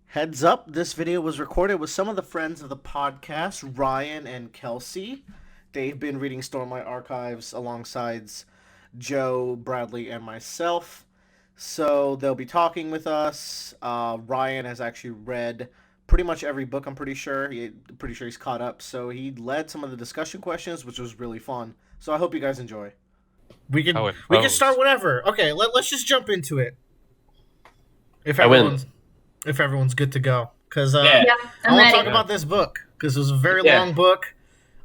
Heads up, this video was recorded with some of the friends of the podcast, Ryan and Kelsey. They've been reading Stormlight archives alongside Joe, Bradley, and myself. So they'll be talking with us. Ryan has actually read pretty much every book, I'm pretty sure. Pretty sure he's caught up. So he led some of the discussion questions, which was really fun. So I hope you guys enjoy. We can start whatever. Okay, let's just jump into it. If everyone's good to go, because I want to talk about this book because it was a very long book.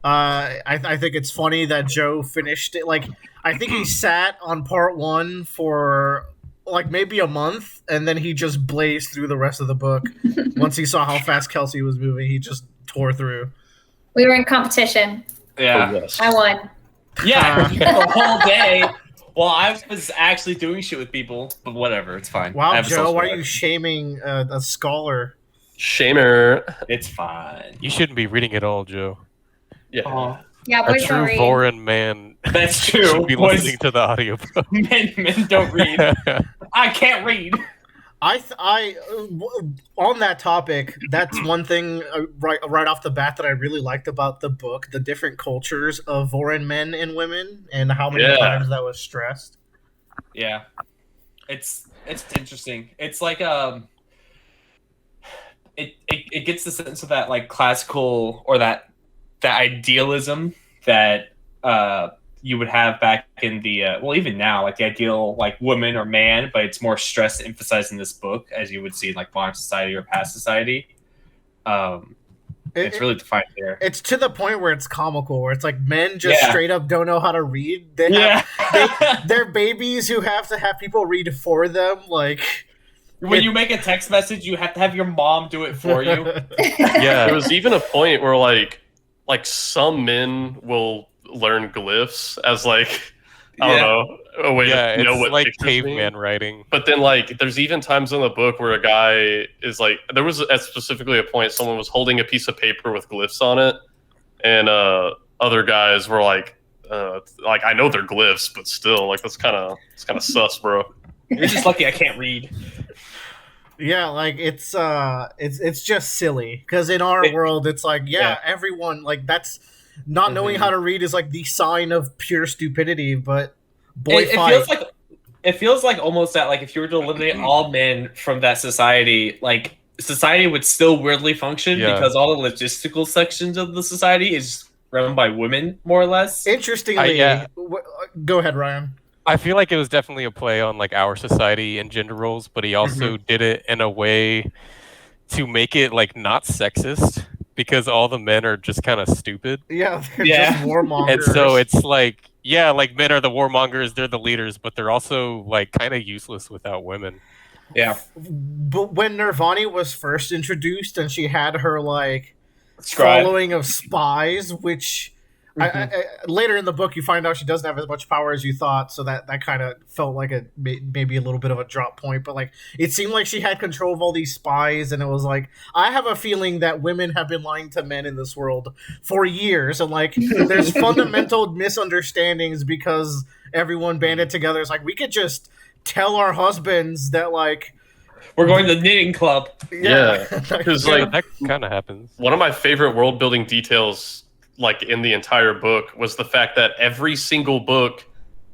I think it's funny that Joe finished it. Like, I think he sat on part one for like maybe a month, and then he just blazed through the rest of the book. Once he saw how fast Kelsey was moving, he just tore through. We were in competition. Yeah, I won. Yeah, the whole day. Well, I was actually doing shit with people, but whatever, it's fine. Wow, Joe, why are you shaming a scholar? Shamer. It's fine. You shouldn't be reading it all, Joe. Yeah. Yeah, A boys don't true read. Voran man That's true. should be Boys- listening to the audiobook. Men don't read. I can't read. On that topic, that's one thing right off the bat that I really liked about the book: the different cultures of Voran men and women, and how many times that was stressed. Yeah, it's interesting. It's like it gets the sense of that like classical or that idealism that you would have back in the well, even now, like the ideal like woman or man, but it's more stress emphasized in this book, as you would see in like modern society or past society. It's really defined there. It's to the point where it's comical, where it's like men just straight up don't know how to read. They're babies who have to have people read for them. Like, when you make a text message, you have to have your mom do it for you. Yeah, there was even a point where like some men will learn glyphs as like I don't know, a way to know what like pictures caveman mean. writing. But then like there's even times in the book where a guy is like, there was specifically a point someone was holding a piece of paper with glyphs on it, and other guys were like I know they're glyphs, but still, like it's kind of sus, bro. You're just lucky I can't read. Yeah, like it's just silly because in our world it's like everyone like that's not knowing how to read is like the sign of pure stupidity. But it feels like almost that like if you were to eliminate all men from that society, like society would still weirdly function because all the logistical sections of the society is run by women, more or less. Interestingly, go ahead, Ryan. I feel like it was definitely a play on like our society and gender roles, but he also did it in a way to make it like not sexist because all the men are just kind of stupid. Yeah, they're just warmongers. And so it's like, like men are the warmongers, they're the leaders, but they're also like kind of useless without women. Yeah. But when Nirvani was first introduced and she had her like Scribe. following of spies, which later in the book you find out she doesn't have as much power as you thought, so that kind of felt like maybe a little bit of a drop point. But like it seemed like she had control of all these spies, and it was like, I have a feeling that women have been lying to men in this world for years, and like there's fundamental misunderstandings because everyone banded together. It's like, we could just tell our husbands that like we're going to the knitting club. Yeah, because like that kind of happens. One of my favorite world building details like in the entire book was the fact that every single book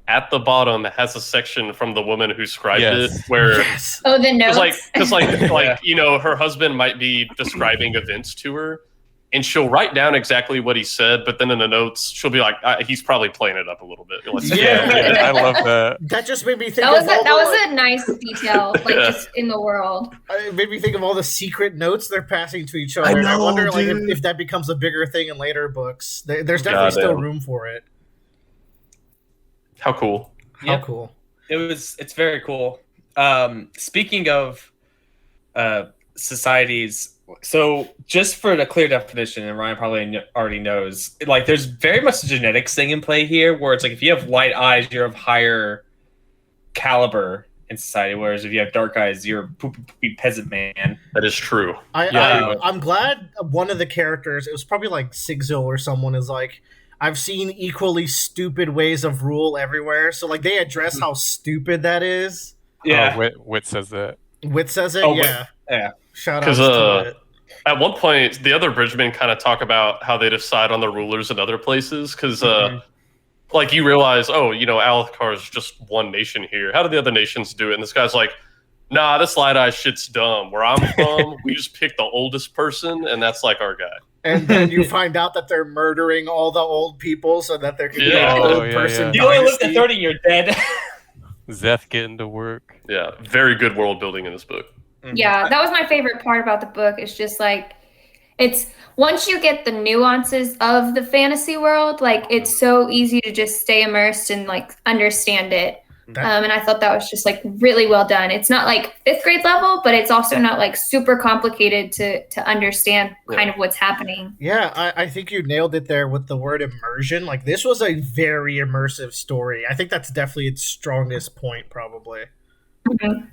at the bottom has a section from the woman who scribed it where the notes. because like you know, her husband might be describing events to her and she'll write down exactly what he said, but then in the notes she'll be like, he's probably playing it up a little bit. I love that. That just made me think that was a nice detail, like just in the world. It made me think of all the secret notes they're passing to each other. I wonder like if that becomes a bigger thing in later books. There's definitely still room for it. How cool. How cool. It's very cool. Speaking of societies, so just for the clear definition, and Ryan probably already knows, like there's very much a genetics thing in play here, where it's like if you have light eyes, you're of higher caliber in society, whereas if you have dark eyes, you're a poopy peasant man. That is true. I'm glad one of the characters, it was probably like Sigzil or someone, is like, I've seen equally stupid ways of rule everywhere. So like they address how stupid that is. Yeah. Wit says that. Wit says it? Oh, yeah. Yeah. Shout Because outs to it. at one point, the other Bridgemen kind of talk about how they decide on the rulers in other places. Because like you realize, oh, Alethkar is just one nation here. How do the other nations do it? And this guy's like, nah, this light eye shit's dumb. Where I'm from, we just pick the oldest person, and that's like our guy. And then you find out that they're murdering all the old people so that there can be an Oh, old yeah, person You only lived to dynasty. 30, you're dead. Zeth getting to work. Yeah, very good world building in this book. Yeah, that was my favorite part about the book. It's just like, it's once you get the nuances of the fantasy world, like it's so easy to just stay immersed and like understand it. And I thought that was just like really well done. It's not like 5th grade level, but it's also not like super complicated to understand kind of what's happening. Yeah, I think you nailed it there with the word immersion. Like, this was a very immersive story. I think that's definitely its strongest point, probably. Mhm.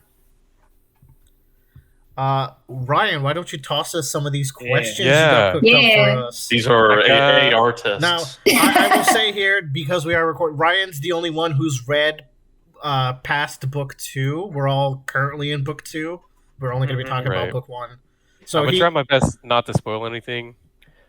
Ryan, why don't you toss us some of these questions Yeah. you got cooked up Yeah. for us? These are Like, AR tests. Now, I will say here, because we are recording, Ryan's the only one who's read past book 2. We're all currently in book 2. We're only going to be talking about Right. book 1. I'm So gonna try my best not to spoil anything.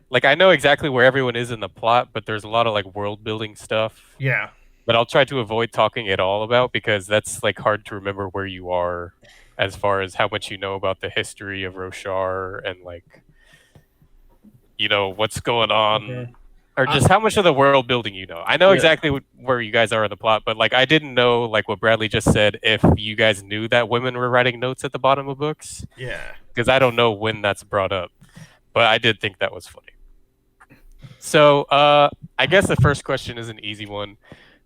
Like, I know exactly where everyone is in the plot, but there's a lot of like world building stuff. yeah. But I'll try to avoid talking at all about, because that's like hard to remember where you are as far as how much you know about the history of Roshar and like what's going on, or just how much of the world building you know. I know exactly where you guys are in the plot, but like I didn't know, like what Bradley just said, if you guys knew that women were writing notes at the bottom of books, Yeah. because I don't know when that's brought up, but I did think that was funny. So I guess the first question is an easy one.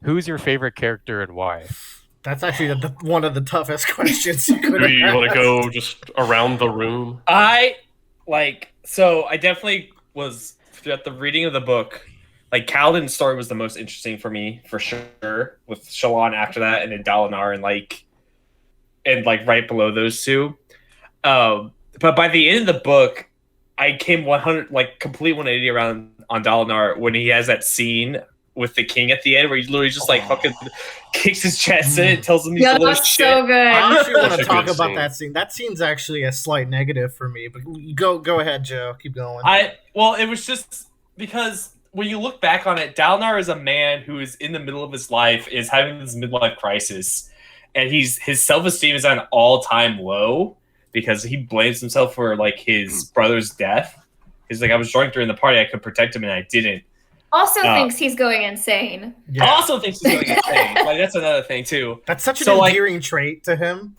Who's your favorite character and why? That's actually one of the toughest questions you could Do have you want to asked. go just around the room? I definitely was at the reading of the book. Like, Kaladin's story was the most interesting for me, for sure. With Shallan after that, and then Dalinar, and right below those two. But by the end of the book, I came 100 complete 180 around on Dalinar when he has that scene with the king at the end, where he literally just fucking kicks his chest in and tells him he's Yeah, a little that's shit. so good. I actually want That's to a talk good about scene. that scene. That scene's actually a slight negative for me, but go ahead, Joe. Keep going. It was just because when you look back on it, Dalinar is a man who is in the middle of his life, is having this midlife crisis, and his self-esteem is at an all-time low because he blames himself for his brother's death. He's like, I was drunk during the party, I could protect him, and I didn't. Also thinks he's going insane. Yeah. Also thinks he's going insane. That's another thing too. That's such an So, endearing trait to him.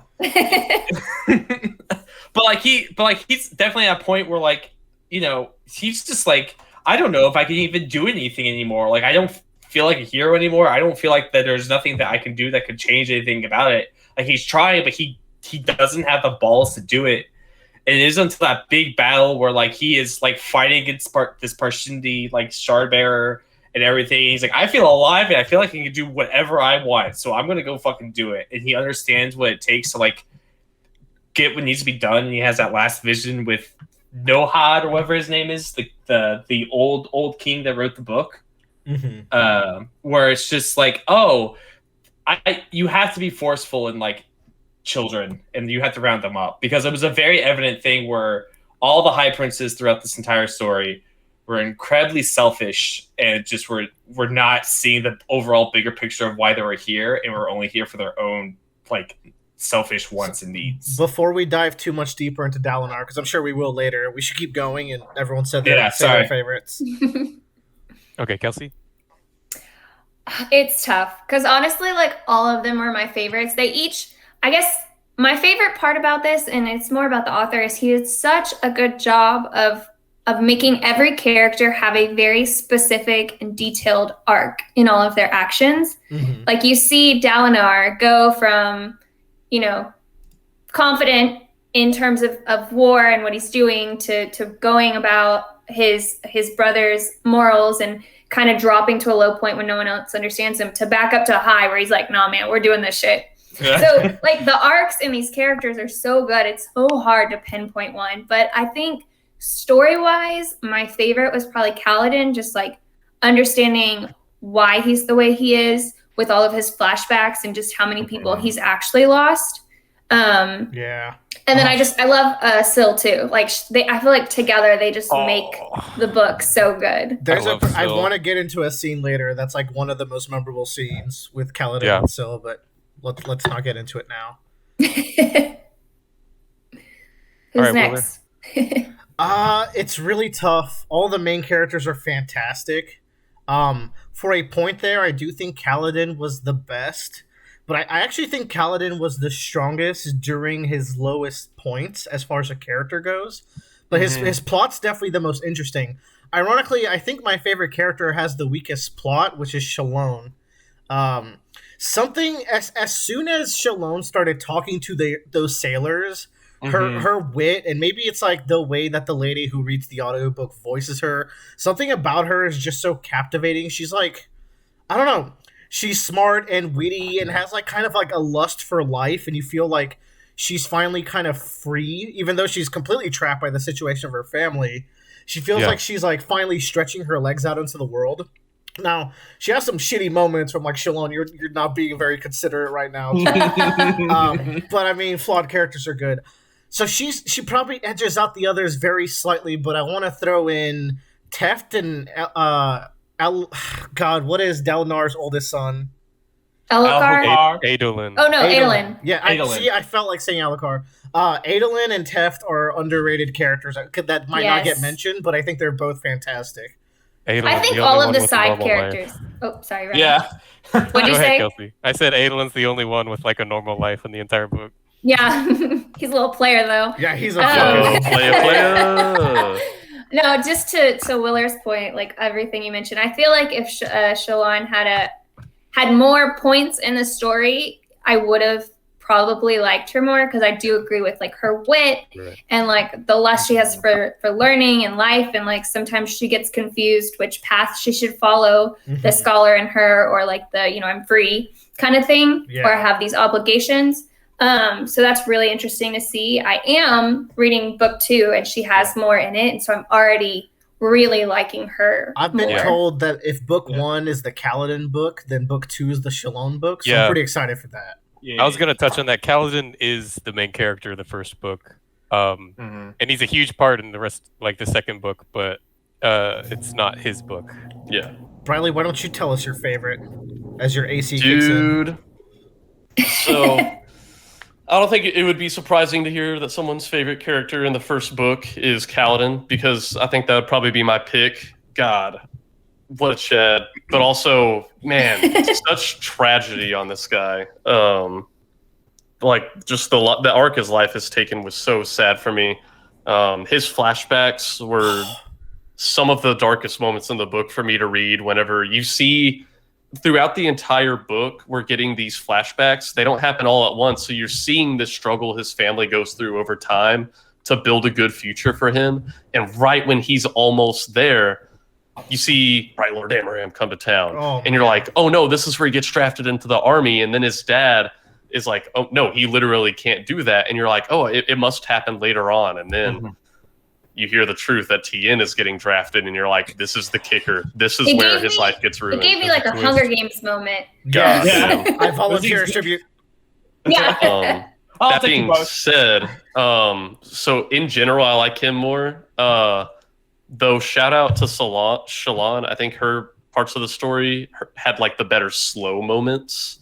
but he's definitely at a point where he's just I don't know if I can even do anything anymore. I don't feel like a hero anymore. I don't feel like that there's nothing that I can do that could change anything about it. He's trying, but he doesn't have the balls to do it. And it is until that big battle where he is fighting against this Parshendi shard bearer and everything. He's like, I feel alive and I feel like I can do whatever I want, so I'm gonna go fucking do it. And he understands what it takes to get what needs to be done. And he has that last vision with Nohad or whatever his name is, the old king that wrote the book, where it's just you have to be forceful in children and you have to round them up, because it was a very evident thing where all the high princes throughout this entire story were incredibly selfish and just were not seeing the overall bigger picture of why they were here, and were only here for their own selfish wants and needs. Before we dive too much deeper into Dalinar, because I'm sure we will later, we should keep going, and everyone said their favorites. Okay, Kelsey. It's tough because honestly, all of them were my favorites. They each, I guess, my favorite part about this, and it's more about the author, is he did such a good job of making every character have a very specific and detailed arc in all of their actions. You see Dalinar go from, confident in terms of war and what he's doing to going about his brother's morals and kind of dropping to a low point when no one else understands him, to back up to a high where he's like, nah, man, we're doing this shit. Yeah. So the arcs in these characters are so good. It's so hard to pinpoint one, but I think story-wise, my favorite was probably Kaladin, just understanding why he's the way he is with all of his flashbacks and just how many people he's actually lost. Yeah. And then I love Syl too. Like I feel like together they just make the book so good. I want to get into a scene later that's like one of the most memorable scenes with Kaladin and Syl, but let's not get into it now. Who's next? It's really tough. All the main characters are fantastic. For a point there, I do think Kaladin was the best. But I actually think Kaladin was the strongest during his lowest points as far as a character goes. But his plot's definitely the most interesting. Ironically, I think my favorite character has the weakest plot, which is Shalon. Something as soon as Shalon started talking to those sailors, her wit, and maybe it's like the way that the lady who reads the audiobook voices her, something about her is just so captivating. She's like, I don't know. She's smart and witty and has like kind of like a lust for life, and you feel like she's finally kind of free, even though she's completely trapped by the situation of her family. She feels like she's like finally stretching her legs out into the world. Now, she has some shitty moments from like, Shalon, you're not being very considerate right now. But I mean, flawed characters are good. So she probably edges out the others very slightly, but I want to throw in Teft and God, what is Delnar's oldest son? Elhokar? Adolin. Oh no, Adolin. Yeah, I felt like saying Elhokar. Adolin and Teft are underrated characters that might not get mentioned, but I think they're both fantastic. Adolin's I think all of the side characters. Oh, sorry, Ryan. Yeah. What'd you say? Kelsey. I said Adolin's the only one with like a normal life in the entire book. Yeah, he's a little player though. Yeah, he's a player. No, just to Willer's point, like everything you mentioned, I feel like if Shalon had more points in the story, I would have probably liked her more, because I do agree with like her wit and like the lust she has for learning and life, and like sometimes she gets confused which path she should follow, the scholar in her or like the I'm free kind of thing, or have these obligations. So that's really interesting to see. I am reading book 2 and she has more in it, and so I'm already really liking her. I've been told that if book 1 is the Kaladin book, then book 2 is the Shalon book, so I'm pretty excited for that. I was going to touch on that. Kaladin is the main character of the first book, and he's a huge part in the rest, like the second book, but it's not his book. Yeah. Bradley, why don't you tell us your favorite as your AC Dude. So I don't think it would be surprising to hear that someone's favorite character in the first book is Kaladin, because I think that would probably be my pick. God, what a Chad. But also, man, such tragedy on this guy. Like, just the arc his life has taken was so sad for me. His flashbacks were some of the darkest moments in the book for me to read. Whenever you see throughout the entire book, we're getting these flashbacks. They don't happen all at once, so you're seeing the struggle his family goes through over time to build a good future for him. And right when he's almost there, you see Bright Lord Amaram come to town, and you're like, oh no, this is where he gets drafted into the army. And then his dad is like, oh no, he literally can't do that. And you're like, oh, it must happen later on. And then you hear the truth that Tien is getting drafted, and you're like, this is the kicker. This is where his life gets ruined. It gave me like a Hunger Games moment. Yeah. I volunteer as tribute. Yeah. That being said, so in general, I like him more. Though shout out to Shalon. I think her parts of the story had like the better slow moments.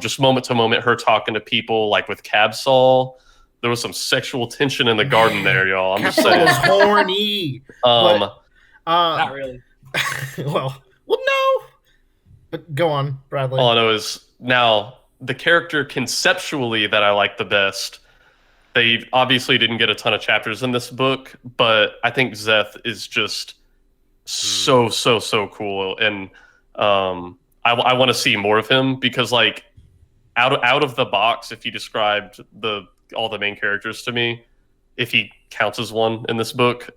Just moment to moment, her talking to people, like with Cabsol. There was some sexual tension in the garden there, y'all. I'm just saying. Was horny. Not really. well, no. But go on, Bradley. All I know is now the character conceptually that I like the best. They obviously didn't get a ton of chapters in this book, but I think Zeth is just so cool, and I want to see more of him, because like out of the box, if you described all the main characters to me, if he counts as one in this book,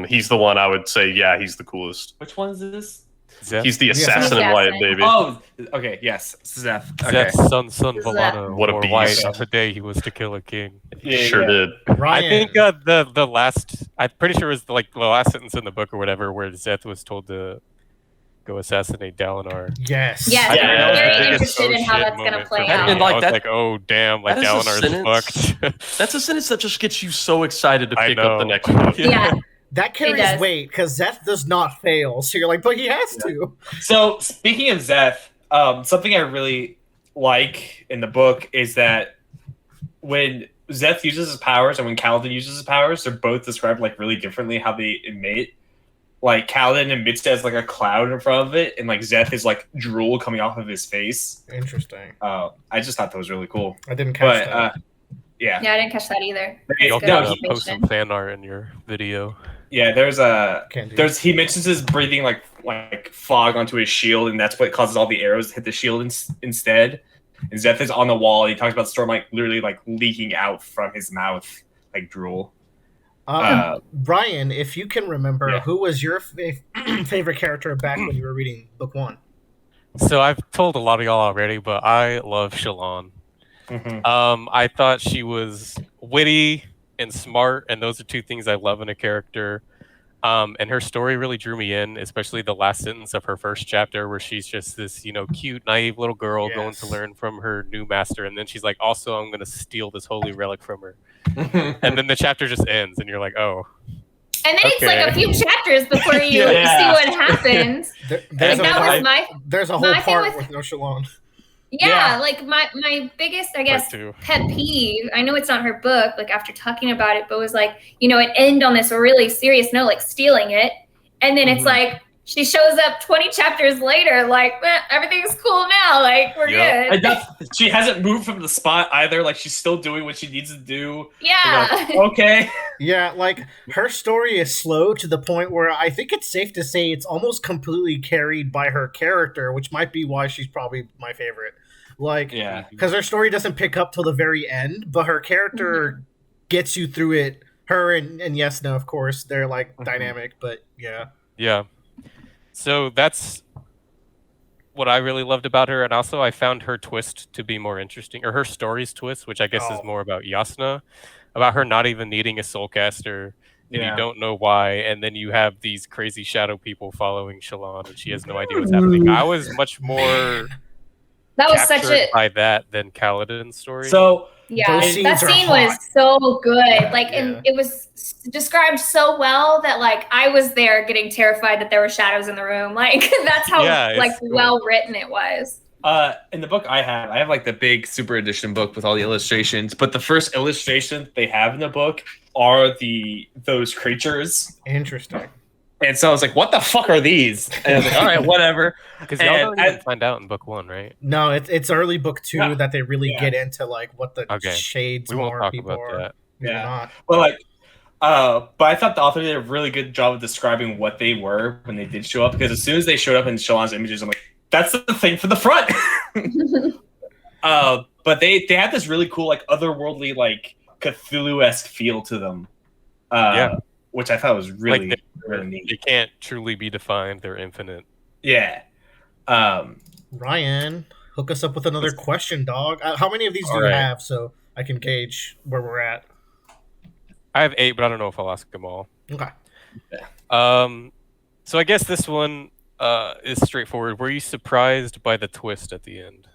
he's the one I would say, yeah, he's the coolest. Which one is this? Zeth. He's the assassin in white, baby. Oh, okay, yes, Zeth. Okay. Zeth's son Volano. What a beast. White, the day he was to kill a king. Sure did. Ryan. I think the last, I'm pretty sure it was like the last sentence in the book or whatever, where Zeth was told to go assassinate Dalinar. Yes. Yes, Yeah, I'm that was the very biggest interested in oh how shit that's gonna moment play for me. out. And, like, I was that- like, oh damn, like that is a Dalinar's sentence- fucked. That's a sentence that just gets you so excited to I pick up the know. next book. Yeah. That carries does. weight because Zeth does not fail. So you're like, but he has to. So speaking of Zeth, something I really like in the book is that when Zeth uses his powers and when Kaladin uses his powers, they're both described like really differently how they emit. Like Kaladin emits it as like a cloud in front of it, and like Zeth is like drool coming off of his face. Interesting. I just thought that was really cool. I didn't catch But that. yeah, Yeah, I didn't catch that either. Y'all Good gotta observation. post some fan art in your video. yeah. Can't do He mentions his breathing like fog onto his shield, and that's what causes all the arrows to hit the shield instead. And Zeth is on the wall. And he talks about Stormlight literally like leaking out from his mouth like drool. Brian, if you can remember, yeah. who was your favorite character back when you were reading book 1? So I've told a lot of y'all already, but I love Shallan. Mm-hmm. I thought she was witty and smart, and those are two things I love in a character. And her story really drew me in, especially the last sentence of her first chapter, where she's just this, cute, naive little girl going to learn from her new master, and then she's like, "Also, I'm going to steal this holy relic from her." And then the chapter just ends, and you're like, "Oh." And then it's like a few chapters before you Yeah. see what happens. There's, Like, that was my there's a whole my thing part with- with no Shalon. yeah, like my biggest, I guess, Part two. pet peeve. I know it's not her book, like after talking about it, but was like, it end on this really serious note, like stealing it, and then it's like she shows up 20 chapters later, like everything's cool now, like we're Yep. good. She hasn't moved from the spot either. Like she's still doing what she needs to do. Yeah. Like, okay. Yeah, like her story is slow to the point where I think it's safe to say it's almost completely carried by her character, which might be why she's probably my favorite. Like, Yeah. because her story doesn't pick up till the very end, but her character gets you through it. Her and Yesna, of course, they're like dynamic, but yeah. Yeah. So that's what I really loved about her, and also I found her twist to be more interesting, or her story's twist, which I guess is more about Yasna, about her not even needing a soulcaster, and you don't know why, and then you have these crazy shadow people following Shallan, and she has no idea what's happening. I was much more That was such captured a by that than Kaladin's story. So yeah. Those That scenes are scene hot. was so good. Like, Yeah. and it was described so well that like I was there getting terrified that there were shadows in the room. Like that's how Yeah, it's like cool. well written it was. in the book I have like the big super edition book with all the illustrations, but the first illustration they have in the book are those creatures. Interesting. And so I was like, what the fuck are these? And I was like, all right, whatever. Because y'all and don't even find out in book 1, right? No, it's early book 2 Yeah. that they really Yeah. get into like what the Okay. shades We won't more talk people about are. that. Maybe Yeah. not. But but I thought the author did a really good job of describing what they were when they did show up, because as soon as they showed up in Shallan's images, I'm like, that's the thing for the front. But they had this really cool, like, otherworldly, like, Cthulhu-esque feel to them. Which I thought was really, Like, really neat. They can't truly be defined. They're infinite. Yeah. Ryan, hook us up with another question, dog. How many of these do All you right. have so I can gauge where we're at? I have 8, but I don't know if I'll ask them all. Okay. So I guess this one is straightforward. Were you surprised by the twist at the end?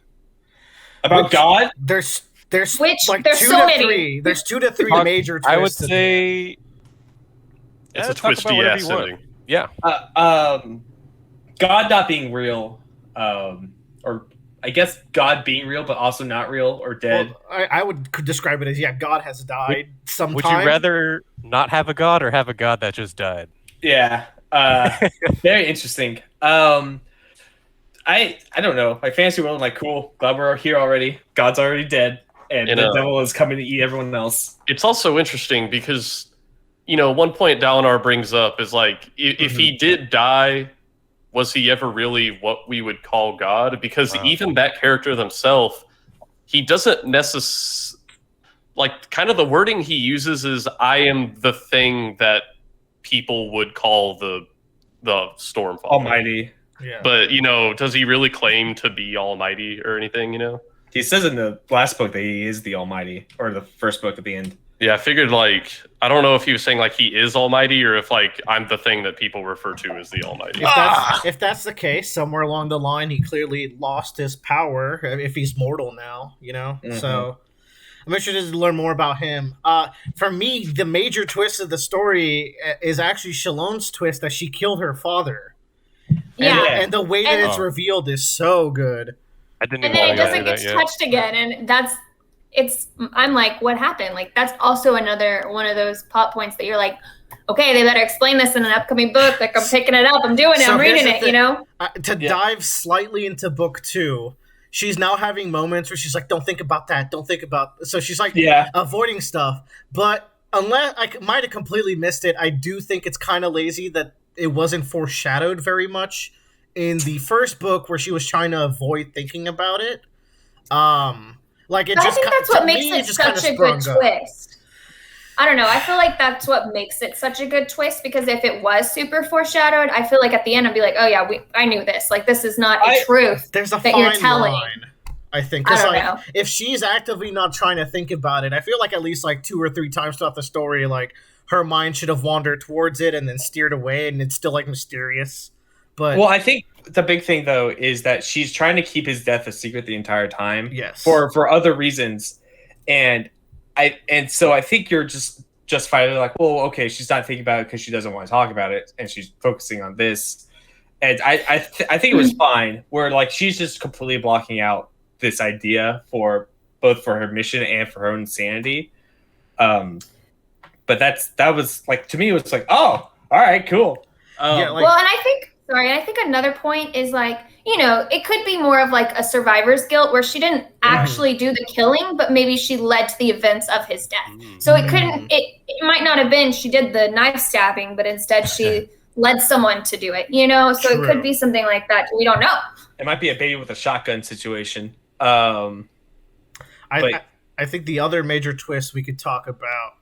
About God? There's Which- like there's 2 so to many. 3. There's 2 to 3 Talk- major twists. I would in say It's a talk about twisty whatever ass you want. ending. Yeah. God not being real, or I guess God being real but also not real or there. dead. Well, I would describe it as God has died sometime. Would you rather not have a god or have a god that just died? Yeah, very interesting. I don't know. Like fantasy world, I'm like, cool. Glad we're here already. God's already dead, and the devil is coming to eat everyone else. It's also interesting because, one point Dalinar brings up is like, if he did die, was he ever really what we would call God? Because even that character themselves, he doesn't necessarily, like, kind of the wording he uses is, I am the thing that people would call the Stormfather. Almighty. Yeah. But, does he really claim to be almighty or anything, He says in the last book that he is the Almighty, or the first book at the end. Yeah, I figured like I don't know if he was saying like he is Almighty or if like I'm the thing that people refer to as the Almighty. If that's the case, somewhere along the line, he clearly lost his power. If he's mortal now, So I'm interested to learn more about him. For me, the major twist of the story is actually Shalon's twist that she killed her father. Yeah. And the way that And- it's revealed is so good. I didn't And even then it know doesn't that get yet. touched again, and I'm like, what happened? Like, that's also another one of those plot points that you're like, okay, they better explain this in an upcoming book. Like, I'm picking it up, I'm doing it, So I'm here's reading the it, thing. To dive slightly into book 2, she's now having moments where she's like, don't think about that, don't think about... So she's like avoiding stuff. But unless I might have completely missed it, I do think it's kind of lazy that it wasn't foreshadowed very much in the first book where she was trying to avoid thinking about it. Like it But just I think that's what makes it such a good twist. I don't know. I feel like that's what makes it such a good twist, because if it was super foreshadowed, I feel like at the end I'd be like, oh yeah, I knew this. Like, this is not a truth there's a that you're fine telling. line, I think. I 'Cause, don't like, know. if she's actively not trying to think about it, I feel like at least like 2 or 3 times throughout the story, like her mind should have wandered towards it and then steered away, and it's still like mysterious. But Well, I think the big thing though is that she's trying to keep his death a secret the entire time. Yes. For other reasons, and so I think you're just justifiably like, well, okay, she's not thinking about it because she doesn't want to talk about it, and she's focusing on this. And I think it was fine. Where like she's just completely blocking out this idea for both for her mission and for her own sanity. But that was like, to me, it was like, oh, all right, cool. Yeah, like- Well, and I think another point is like, it could be more of like a survivor's guilt where she didn't actually do the killing, but maybe she led to the events of his death. So it couldn't, it might not have been she did the knife stabbing, but instead she led someone to do it, So True. it could be something like that. We don't know. It might be a baby with a shotgun situation. I think the other major twist we could talk about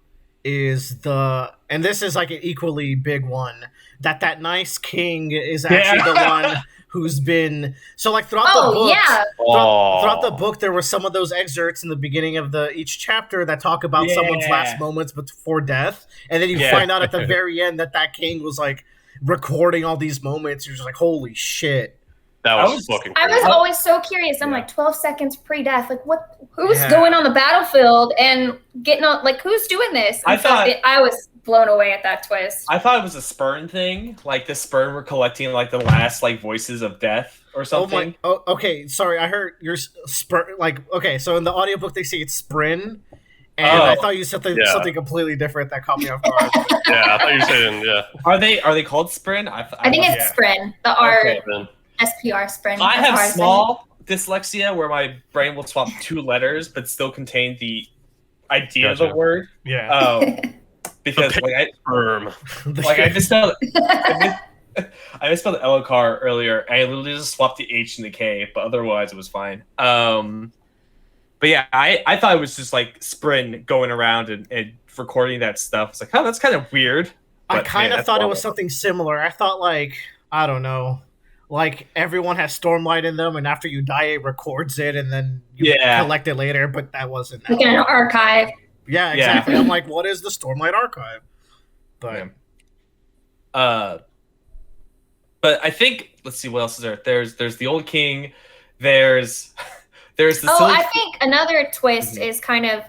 is and this is like an equally big one, that nice king is actually the one who's been throughout the book. Yeah. Throughout the book, there were some of those excerpts in the beginning of each chapter that talk about someone's last moments before death, and then you find out at the very end that king was like recording all these moments. You're just like, holy shit. That was fucking I crazy. was always so curious. I'm like 12 seconds pre-death. Like, who's going on the battlefield and getting on? Like, who's doing this? And I was blown away at that twist. I thought it was a Spurn thing. Like the Spurn were collecting like the last like voices of death or something. Okay. Sorry, I heard your Spurn. Like, okay, so in the audiobook they say it's Sprin, and I thought you said something completely different that caught me off guard. Yeah, I thought you were saying Are they called Sprin? I think it's Sprin. The R. Okay. SPR Sprin. I have small dyslexia where my brain will swap 2 letters but still contain the idea of the word. Yeah. Because firm. I misspelled I misspelled Elokar earlier. I literally just swapped the H and the K, but otherwise it was fine. But yeah, I thought it was just like Sprin going around and recording that stuff. It's like, oh, that's kind of weird. I kind of thought it was something similar. I thought like, I don't know, like everyone has Stormlight in them, and after you die, it records it, and then you collect it later. But that wasn't like in an archive. Yeah, exactly. I'm like, what is the Stormlight archive? But, but I think let's see what else is there. There's the old king. There's the. I think another twist is kind of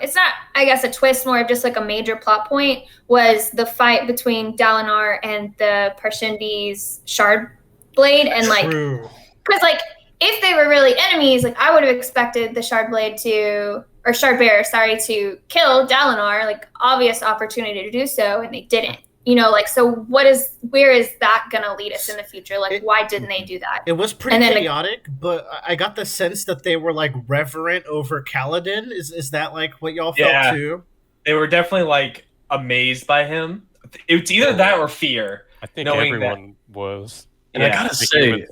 it's not, I guess, a twist, more of just like a major plot point was the fight between Dalinar and the Parshindi's shard blade, and like, because like if they were really enemies, like I would have expected the shard blade to to kill Dalinar, like obvious opportunity to do so, and they didn't. Like, so where is that gonna lead us in the future? Like, why didn't they do that? It was pretty chaotic, but I got the sense that they were like reverent over Kaladin. Is that like what y'all felt too? They were definitely like amazed by him. It's either that or fear. I think everyone was. And I gotta say,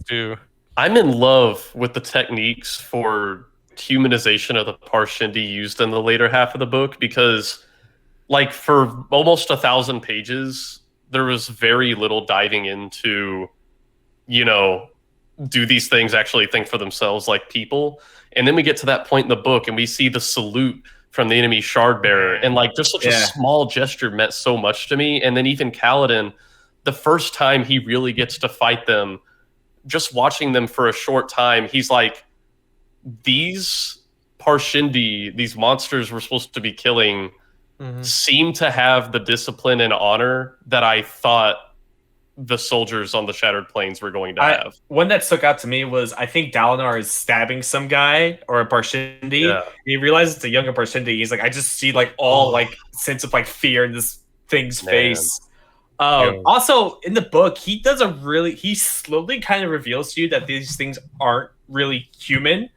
I'm in love with the techniques for humanization of the Parshindi used in the later half of the book, because like for almost 1,000 pages, there was very little diving into, do these things actually think for themselves like people? And then we get to that point in the book and we see the salute from the enemy shard bearer, and like just such a small gesture meant so much to me. And then even Kaladin, the first time he really gets to fight them, just watching them for a short time, he's like, these Parshindi, these monsters we're supposed to be killing, seem to have the discipline and honor that I thought the soldiers on the Shattered Plains were going to have. One that stuck out to me was, I think Dalinar is stabbing some guy or a Parshindi. Yeah. He realizes it's a younger Parshindi. He's like, I just see like all like sense of like fear in this thing's face. Also in the book, he slowly kind of reveals to you that these things aren't really human,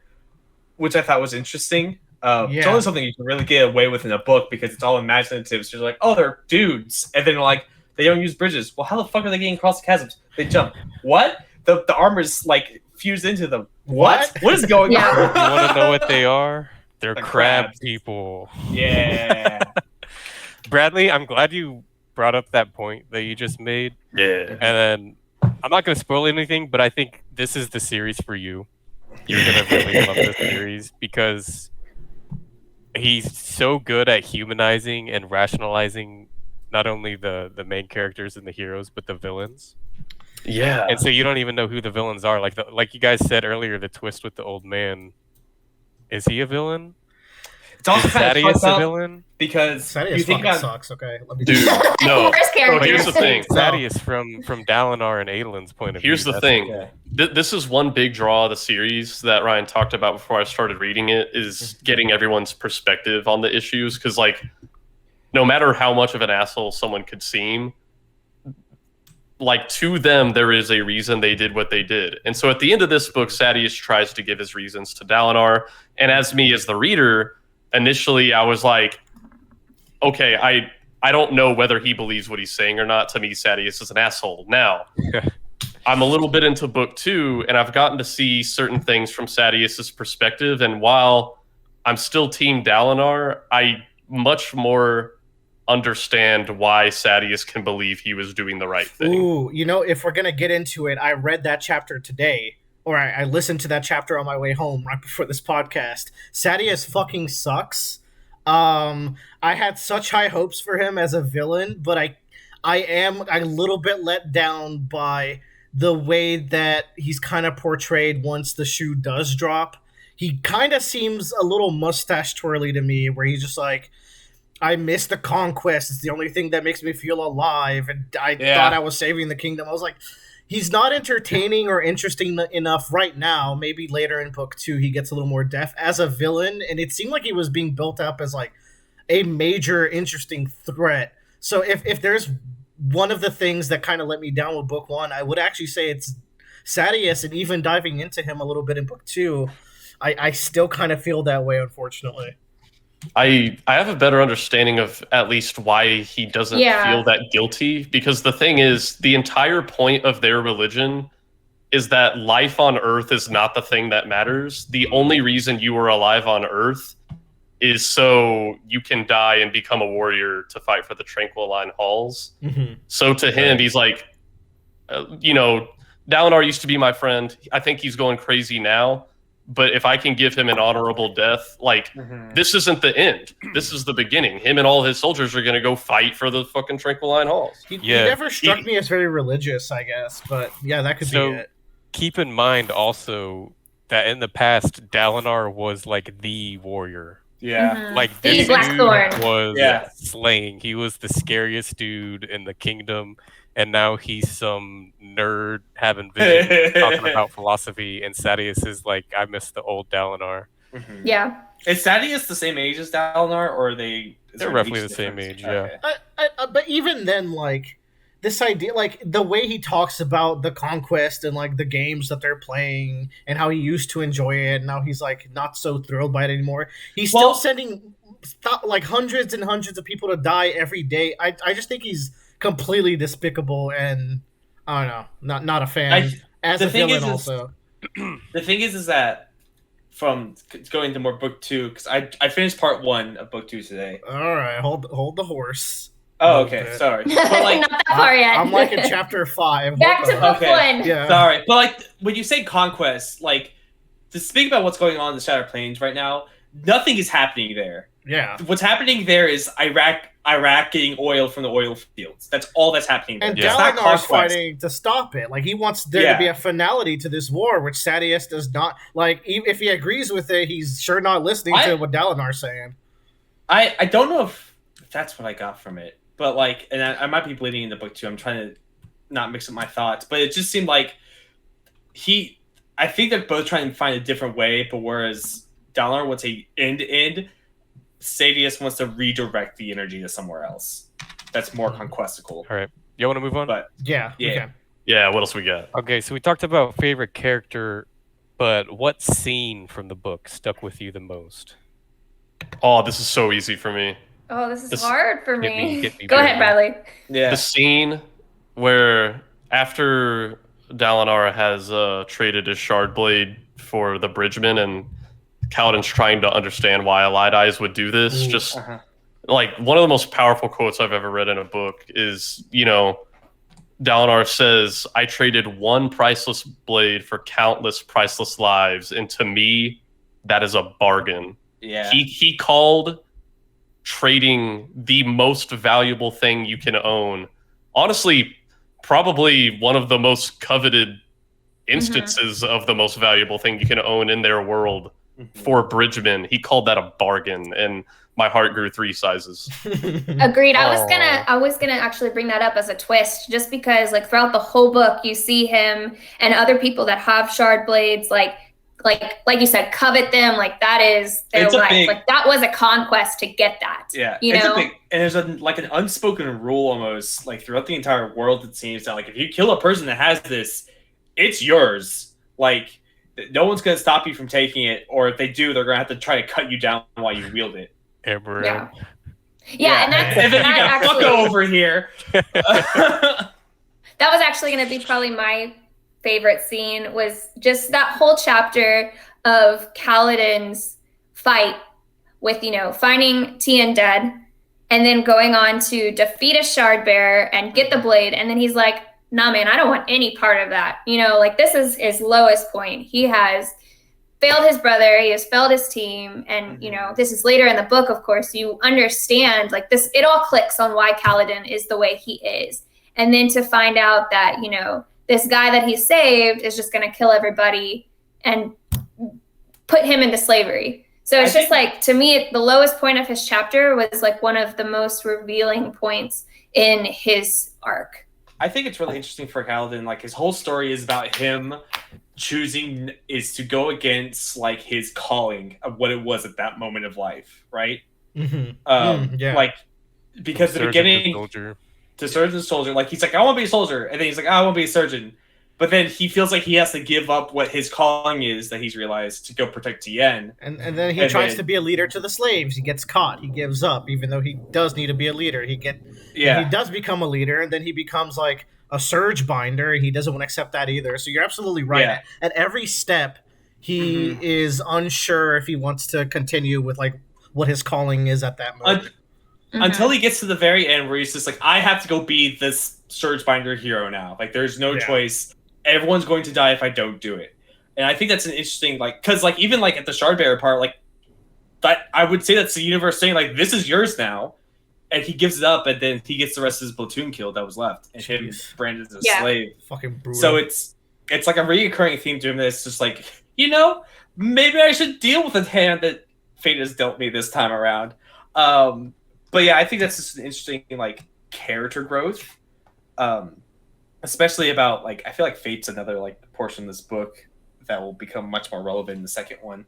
which I thought was interesting. It's only something you can really get away with in a book because it's all imaginative. So you're like, oh, they're dudes, and then like, they don't use bridges. Well, how the fuck are they getting across the chasms? They jump. What? The armor's like fused into them. What? What is going on? You want to know what they are? They're crab people. Yeah. Bradley, I'm glad you brought up that point that you just made. Yeah. And then I'm not going to spoil anything, but I think this is the series for you. You're going to really love this series because he's so good at humanizing and rationalizing not only the main characters and the heroes, but the villains. Yeah. And so you don't even know who the villains are. Like you guys said earlier, the twist with the old man. Is he a villain? It's also kind of fucked a up villain? Because Sadius you think fucking sucks, okay? Let me Dude, no. Here's the thing. Sadius from Dalinar and Adelin's point of view. Here's the thing. Okay. This is one big draw of the series that Ryan talked about before I started reading it, is getting everyone's perspective on the issues. Because, like, no matter how much of an asshole someone could seem, like, to them, there is a reason they did what they did. And so at the end of this book, Sadius tries to give his reasons to Dalinar. And as me, as the reader, initially I was like, okay, I don't know whether he believes what he's saying or not. To me, Sadius is an asshole. Now, I'm a little bit into book 2, and I've gotten to see certain things from Sadius's perspective. And while I'm still Team Dalinar, I much more understand why Sadius can believe he was doing the right thing. Ooh, you know, if we're going to get into it, I read that chapter today, or I listened to that chapter on my way home right before this podcast. Sadius fucking sucks. I had such high hopes for him as a villain, but I am a little bit let down by the way that he's kind of portrayed once the shoe does drop. He kind of seems a little mustache twirly to me, where he's just like, I miss the conquest. It's the only thing that makes me feel alive. And I thought I was saving the kingdom. I was like, he's not entertaining or interesting enough right now. Maybe later in book 2, he gets a little more depth as a villain. And it seemed like he was being built up as like a major interesting threat. So if there's one of the things that kind of let me down with book 1, I would actually say it's Sadius. And even diving into him a little bit in book 2, I still kind of feel that way, unfortunately. I have a better understanding of at least why he doesn't feel that guilty, because the thing is, the entire point of their religion is that life on Earth is not the thing that matters. The only reason you are alive on Earth is so you can die and become a warrior to fight for the Tranquil Line Halls. Mm-hmm. So to him, he's like, Dalinar used to be my friend. I think he's going crazy now. But if I can give him an honorable death, like, this isn't the end. This is the beginning. Him and all his soldiers are going to go fight for the fucking Tranquil Line Halls. He never struck me as very religious, I guess. But, yeah, that could be it. Keep in mind, also, that in the past, Dalinar was, like, the warrior. Yeah. Mm-hmm. Like, this Blackthorn dude was slaying. He was the scariest dude in the kingdom. And now he's some nerd having visions talking about philosophy, and Sadius is like, I miss the old Dalinar. Mm-hmm. Yeah. Is Sadius the same age as Dalinar, or are they? They're roughly the same age, yeah. But even then, like, this idea, like, the way he talks about the conquest and, like, the games that they're playing and how he used to enjoy it, and now he's, like, not so thrilled by it anymore. He's still sending, like, hundreds and hundreds of people to die every day. I just think he's completely despicable, and I don't know, not a fan as a villain. Also, the thing is that from going to more book 2, because I finished part 1 of book 2 today. All right, hold the horse. Oh, okay, sorry. But like, not that far yet. I'm like in chapter 5. Back to book 1. Yeah. Sorry, but like when you say conquest, like, to speak about what's going on in the Shattered Plains right now, nothing is happening there. Yeah. What's happening there is Iraq getting oil from the oil fields. That's all that's happening there. And It's not Dalinar's conquest. fighting to stop it. Like, he wants there to be a finality to this war, which Sadeas does not. Like, even if he agrees with it, he's sure not listening to what Dalinar's saying. I don't know if that's what I got from it, but like, and I might be bleeding in the book too. I'm trying to not mix up my thoughts, but it just seemed like I think they're both trying to find a different way, but whereas Dalinar wants a end to end, Sadeas wants to redirect the energy to somewhere else. That's more conquestical. All right. You want to move on? But Yeah. yeah. Yeah, what else we got? Okay, so we talked about favorite character, but what scene from the book stuck with you the most? Oh, this is so easy for me. Oh, this is hard for Get me. me, Go ahead, Bradley. Yeah. The scene where after Dalinar has traded his shard blade for the Bridgeman, and Kaladin's trying to understand why Light Eyes would do this. Just like one of the most powerful quotes I've ever read in a book is, Dalinar says, "I traded one priceless blade for countless priceless lives, and to me, that is a bargain." Yeah. He called trading the most valuable thing you can own. Honestly, probably one of the most coveted instances of the most valuable thing you can own in their world for Bridgman. He called that a bargain, and my heart grew 3 sizes. Agreed. I was gonna actually bring that up as a twist, just because like throughout the whole book, you see him and other people that have shard blades, like you said, covet them. Like that is their life. Like that was a conquest to get that. Yeah, you know. And there's an unspoken rule almost like throughout the entire world. It seems that like if you kill a person that has this, it's yours. Like no one's gonna stop you from taking it, or if they do, they're gonna have to try to cut you down while you wield it. Yeah, and that's and then you got Fucko over here. That was actually going to be probably my favorite scene, was just that whole chapter of Kaladin's fight with, finding Tien dead and then going on to defeat a shard bearer and get the blade. And then he's like, nah, man, I don't want any part of that. Like this is his lowest point. He has failed his brother, he has failed his team, and this is later in the book, of course, you understand like this, it all clicks on why Kaladin is the way he is. And then to find out that this guy that he saved is just going to kill everybody and put him into slavery. So it's just like, to me, the lowest point of his chapter was like one of the most revealing points in his arc. I think it's really interesting for Kaladin. Like his whole story is about him choosing is to go against like his calling of what it was at that moment of life, right? Like because the beginning to surgeon soldier, like he's like, I want to be a soldier, and then he's like, I want to be a surgeon, but then he feels like he has to give up what his calling is that he's realized to go protect Tien, and then he tries to be a leader to the slaves. He gets caught. He gives up, even though he does need to be a leader. He does become a leader, and then he becomes like a surge binder. He doesn't want to accept that either. So you're absolutely right. Yeah. At every step, he is unsure if he wants to continue with like what his calling is at that moment. Until he gets to the very end where he's just like, I have to go be this surge binder hero now. Like there's no choice. Everyone's going to die if I don't do it. And I think that's an interesting, like, because like even like at the shard bearer part, like that, I would say that's the universe saying like, this is yours now. And he gives it up, and then he gets the rest of his platoon killed that was left, and him branded as a slave. Fucking brutal. So it's like a reoccurring theme to him that's just like, maybe I should deal with the hand that fate has dealt me this time around. But yeah, I think that's just an interesting like character growth, especially about like I feel like fate's another like portion of this book that will become much more relevant in the second one.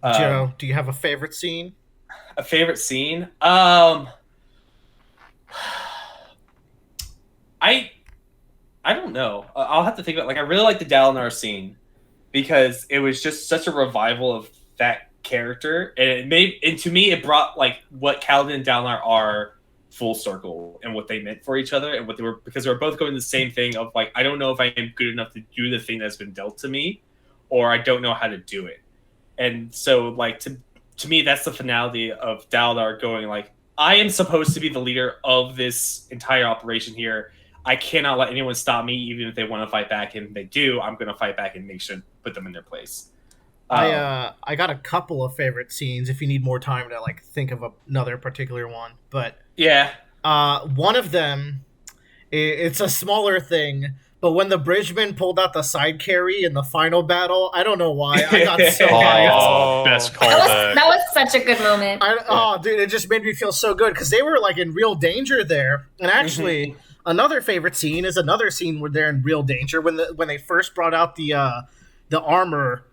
Joe, do you have a favorite scene? A favorite scene? I don't know. I'll have to think about like I really like the Dalinar scene because it was just such a revival of that character, and to me it brought like what Kaladin and Dalinar are full circle and what they meant for each other and what they were, because they were both going the same thing of like I don't know if I am good enough to do the thing that's been dealt to me, or I don't know how to do it. And so like to me that's the finality of Dalinar going like, I am supposed to be the leader of this entire operation here. I cannot let anyone stop me, even if they want to fight back. And if they do, I'm going to fight back and make sure put them in their place. I got a couple of favorite scenes if you need more time to like think of another particular one, but yeah. one of them, it's a smaller thing, but when the bridgeman pulled out the side carry in the final battle, I don't know why I got so hyped. Oh, best callback. That was such a good moment. Dude, it just made me feel so good because they were like in real danger there. And actually, another favorite scene is another scene where they're in real danger when they first brought out the armor,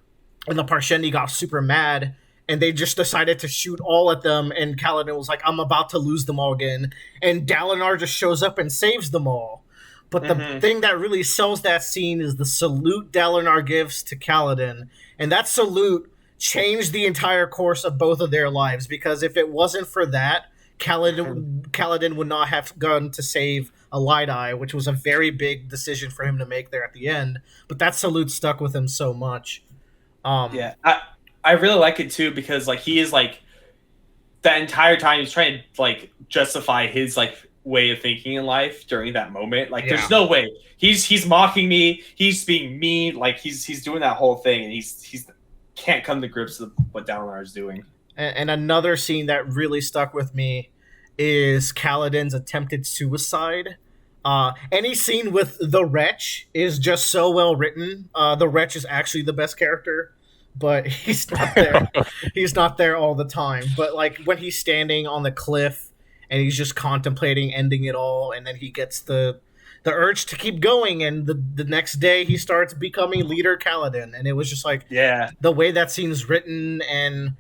and the Parshendi got super mad. And they just decided to shoot all at them, and Kaladin was like, I'm about to lose them all again. And Dalinar just shows up and saves them all. But the thing that really sells that scene is the salute Dalinar gives to Kaladin. And that salute changed the entire course of both of their lives, because if it wasn't for that, Kaladin would not have gone to save Alidai, which was a very big decision for him to make there at the end. But that salute stuck with him so much. I really like it too, because like he is like that entire time he's trying to like justify his like way of thinking in life during that moment. Like there's no way he's mocking me, he's being mean, like he's doing that whole thing, and he's can't come to grips with what Dalinar is doing. And another scene that really stuck with me is Kaladin's attempted suicide. Any scene with the Wretch is just so well written. The Wretch is actually the best character, but he's not there. He's not there all the time. But like when he's standing on the cliff and he's just contemplating ending it all, and then he gets the urge to keep going, and the next day he starts becoming leader Kaladin, and it was just like the way that scene's written, and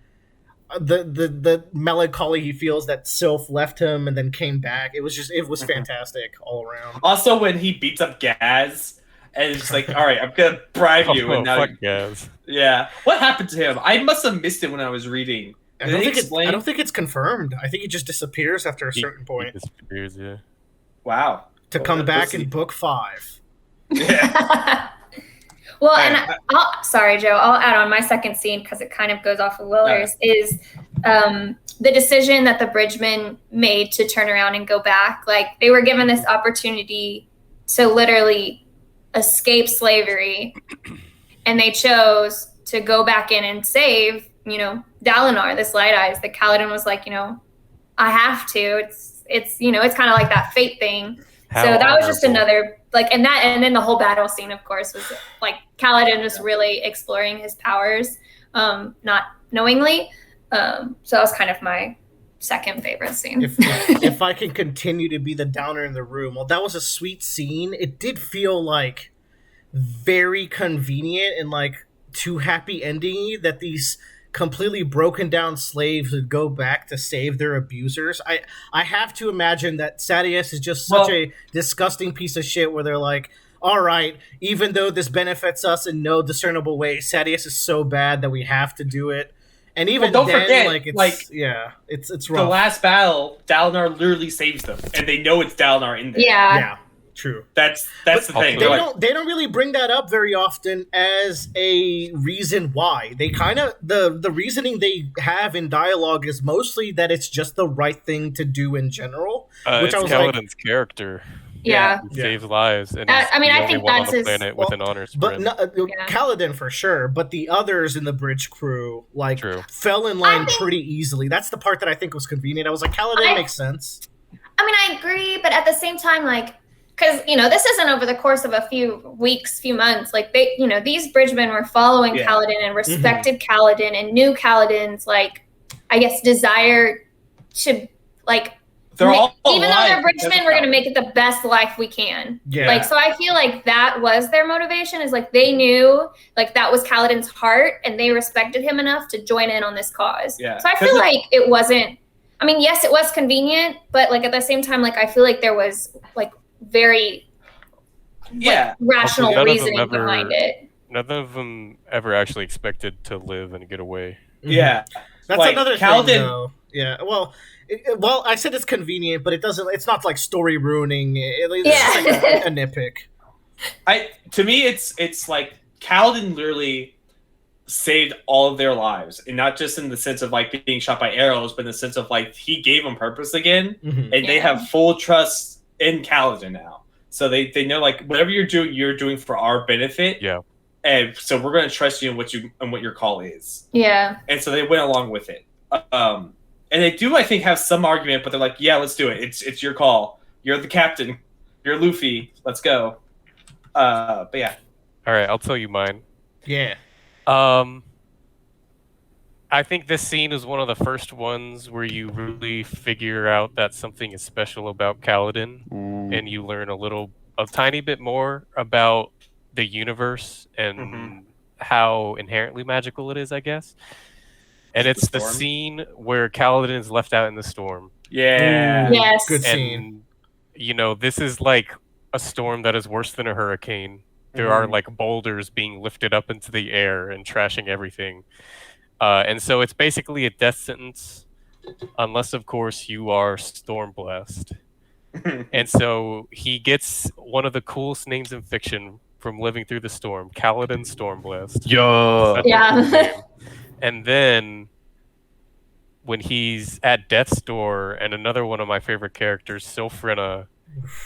the melancholy he feels that Sylph left him and then came back. It was fantastic all around. Also when he beats up Gaz and it's like, all right, I'm gonna bribe you, and now Gaz. Yeah. What happened to him? I must have missed it when I was reading. I don't think it's confirmed. I think he just disappears after a certain point. He disappears, yeah. Wow. To come back in book 5. Yeah. Well, and sorry, Joe, I'll add on my second scene because it kind of goes off of Willer's, is the decision that the Bridgemen made to turn around and go back. Like, they were given this opportunity to literally escape slavery, and they chose to go back in and save, Dalinar, this Light Eyes. That Kaladin was like, I have to. It's kind of like that fate thing. So that was just another, like, and then the whole battle scene, of course, was like Kaladin just really exploring his powers, not knowingly. So that was kind of my second favorite scene. If I can continue to be the downer in the room, well, that was a sweet scene. It did feel like very convenient and like too happy ending that these completely broken down slaves would go back to save their abusers. I have to imagine that Sadeas is just such a disgusting piece of shit where they're like, all right, even though this benefits us in no discernible way, Sadeas is so bad that we have to do it. And even don't then, forget, it's rough. The last battle, Dalinar literally saves them, and they know it's Dalinar in there. Yeah. True. That's the thing. They don't really bring that up very often as a reason why. They kind of the reasoning they have in dialogue is mostly that it's just the right thing to do in general. Which I was Kaladin's character. Yeah. He saves lives. And I think that's on the planet with an honor spread. But Kaladin for sure. But the others in the bridge crew fell in line pretty easily. That's the part that I think was convenient. I was like, Kaladin makes sense. I mean, I agree, but at the same time, like, because, this isn't over the course of a few weeks, few months. Like, they, these bridgemen were following Kaladin and respected Kaladin and knew Kaladin's, like, I guess, desire to, like, even though they're bridgemen, we're going to make it the best life we can. Yeah. Like, so I feel like that was their motivation, is, like, they knew, like, that was Kaladin's heart, and they respected him enough to join in on this cause. Yeah. So I feel like it wasn't, I mean, yes, it was convenient, but, like, at the same time, like, I feel like there was, like, very rational reasoning behind it. None of them ever actually expected to live and get away. Yeah, that's like, another thing, though. Yeah, well, I said it's convenient, but it doesn't. It's not like story ruining. It's like a nitpick. To me, it's like Kaladin literally saved all of their lives, and not just in the sense of like being shot by arrows, but in the sense of like he gave them purpose again, and they have full trust in Kaladin now. So they know, like, whatever you're doing for our benefit. Yeah. and so we're going to trust you in what your call is. Yeah. And so they went along with it. And they do, I think, have some argument, but they're like, yeah, let's do it. It's your call. You're the captain. You're Luffy. Let's go. But yeah. All right, I'll tell you mine. Yeah. I think this scene is one of the first ones where you really figure out that something is special about Kaladin, and you learn a tiny bit more about the universe and how inherently magical it is, I guess. And it's the scene where Kaladin is left out in the storm. Yeah. Yes. Good scene. And, this is like a storm that is worse than a hurricane. There are like boulders being lifted up into the air and trashing everything. And so it's basically a death sentence, unless, of course, you are Stormblessed. And so he gets one of the coolest names in fiction from living through the storm, Kaladin Stormblessed. Yo. Yeah. And then when he's at death's door, and another one of my favorite characters, Sylphrena,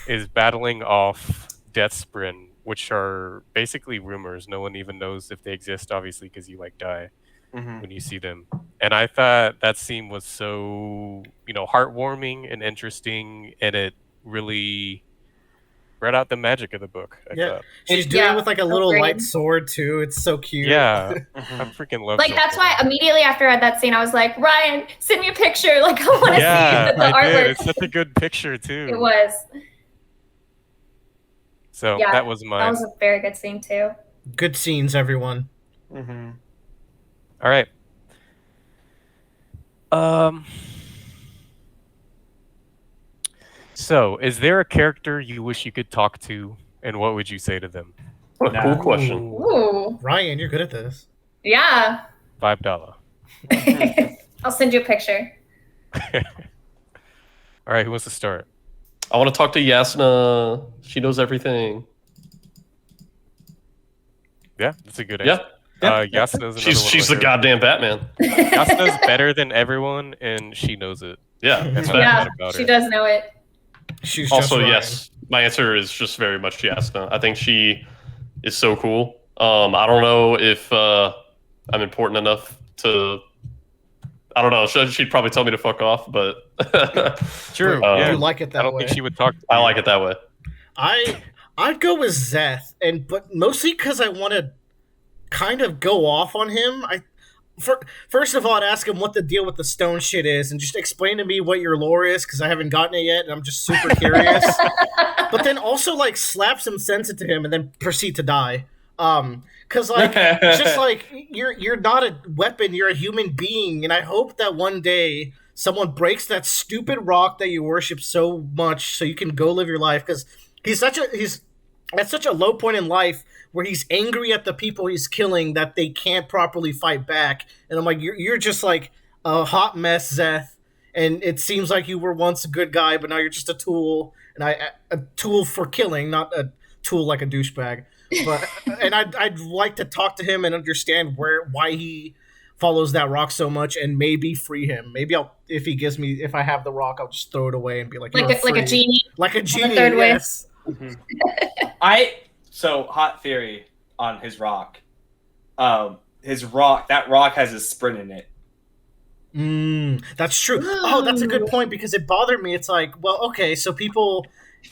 is battling off Deathsprin, which are basically rumors. No one even knows if they exist, obviously, because you die when you see them. And I thought that scene was so, heartwarming and interesting, and it really brought out the magic of the book. I thought. She's doing it with a little light sword too. It's so cute. Yeah, I freaking love. That's why immediately after I read that scene, I was like, Ryan, send me a picture. I want to see the artwork. Did. It's such a good picture too. It was. So that was mine. That was a very good scene too. Good scenes, everyone. All right. So, is there a character you wish you could talk to, and what would you say to them? What a cool question. Ooh. Ryan, you're good at this. Yeah. $5. I'll send you a picture. All right, who wants to start? I want to talk to Yasna. She knows everything. Yeah, that's a good answer. Yasna's she's the goddamn Batman. Yasna's better than everyone, and she knows it. Yeah, she does know it. She's also just yes. My answer is just very much Yasna. I think she is so cool. I don't know if I'm important enough to. I don't know. She'd probably tell me to fuck off, but true. You like it that way. I don't think she would talk. I like it that way. I'd go with Zeth, but mostly because I want to kind of go off on him. First of all, I'd ask him what the deal with the stone shit is, and just explain to me what your lore is, because I haven't gotten it yet, and I'm just super curious. But then also slap some sense into him, and then proceed to die. Because just you're not a weapon, you're a human being, and I hope that one day someone breaks that stupid rock that you worship so much, so you can go live your life. Because he's at such a low point in life where he's angry at the people he's killing that they can't properly fight back. And I'm like, you're just like a hot mess, Zeth. And it seems like you were once a good guy, but now you're just a tool, and a tool for killing, not a tool like a douchebag. But and I'd like to talk to him and understand why he follows that rock so much, and maybe free him. Maybe if I have the rock, I'll just throw it away and be like a genie, like a genie. Third Yes. So hot theory on his rock. That rock has a sprint in it. That's true. Oh, that's a good point, because it bothered me. It's like, well, okay, so people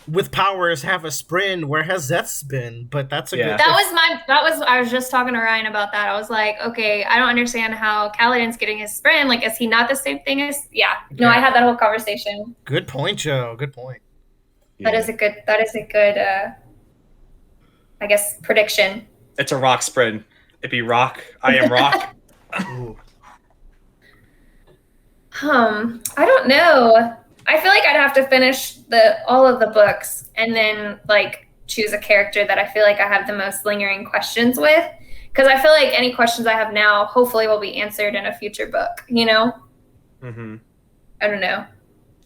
with powers have a sprint. Where has Zeth's been? But that's a good. I was just talking to Ryan about that. I was like, okay, I don't understand how Kaladin's getting his sprint. Is he not the same thing as? Yeah. No, I had that whole conversation. Good point, Joe. Good point. That is a good. I guess prediction. It's a rock sprint. It'd be rock. I am rock. I don't know. I feel like I'd have to finish all of the books and then choose a character that I feel like I have the most lingering questions with, because I feel like any questions I have now hopefully will be answered in a future book. I don't know.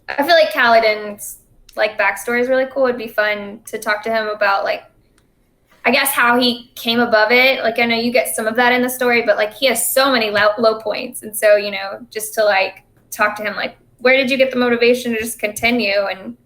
I feel like Kaladin's backstory is really cool. It'd be fun to talk to him about I guess how he came above it. I know you get some of that in the story, but he has so many low points, and so just to talk to him, where did you get the motivation to just continue? And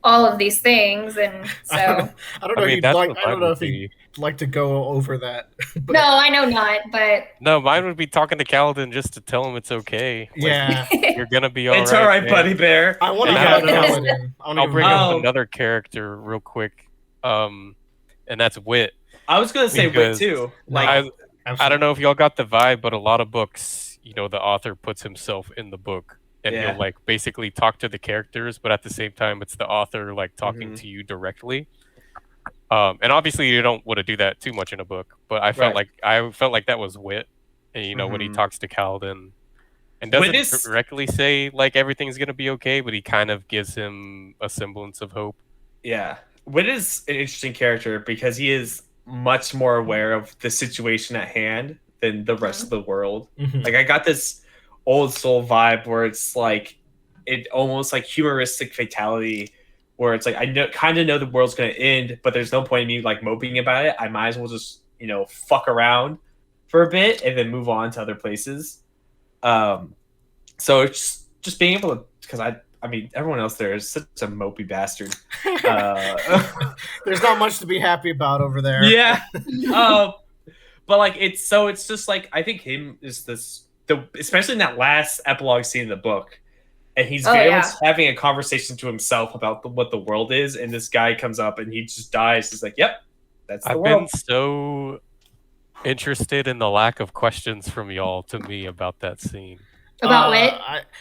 all of these things, and so I don't know. I mean, If that's like. what I don't mine know would if he'd be. like to go over that. But, no, I know not, but No, mine would be talking to Kaladin just to tell him it's okay. Like, yeah, you're gonna be all right. It's all right, man. buddy bear. I want to And get I on don't know. Kaladin. I wanna I'll get bring rid of up Oh. another character real quick, and that's Wit. I was gonna say Wit Because too. No. Like, I don't know if y'all got the vibe, but a lot of books, the author puts himself in the book, and Yeah. he'll like basically talk to the characters, but at the same time, it's the author like talking Mhm. to you directly. And obviously, you don't want to do that too much in a book, but I felt like that was Wit, and when he Mhm. talks to Kaladin, and Wit doesn't is- directly say like everything's gonna be okay, but he kind of gives him a semblance of hope. yeah, Wit is an interesting character because he is much more aware of the situation at hand than the rest of the world. Mhm. Like, I got this old soul vibe where it's like it almost like humoristic fatality, where it's like I kind of know the world's gonna end, but there's no point in me like moping about it. I might as well just fuck around for a bit and then move on to other places. So it's just being able to, because I mean everyone else there is such a mopey bastard. There's not much to be happy about over there. Yeah. But like it's just like I think him is especially in that last epilogue scene in the book, and he's very much having a conversation to himself about what the world is, and this guy comes up and he just dies. He's like, "Yep, that's the I've world." been so interested in the lack of questions from y'all to me about that scene. about Wit.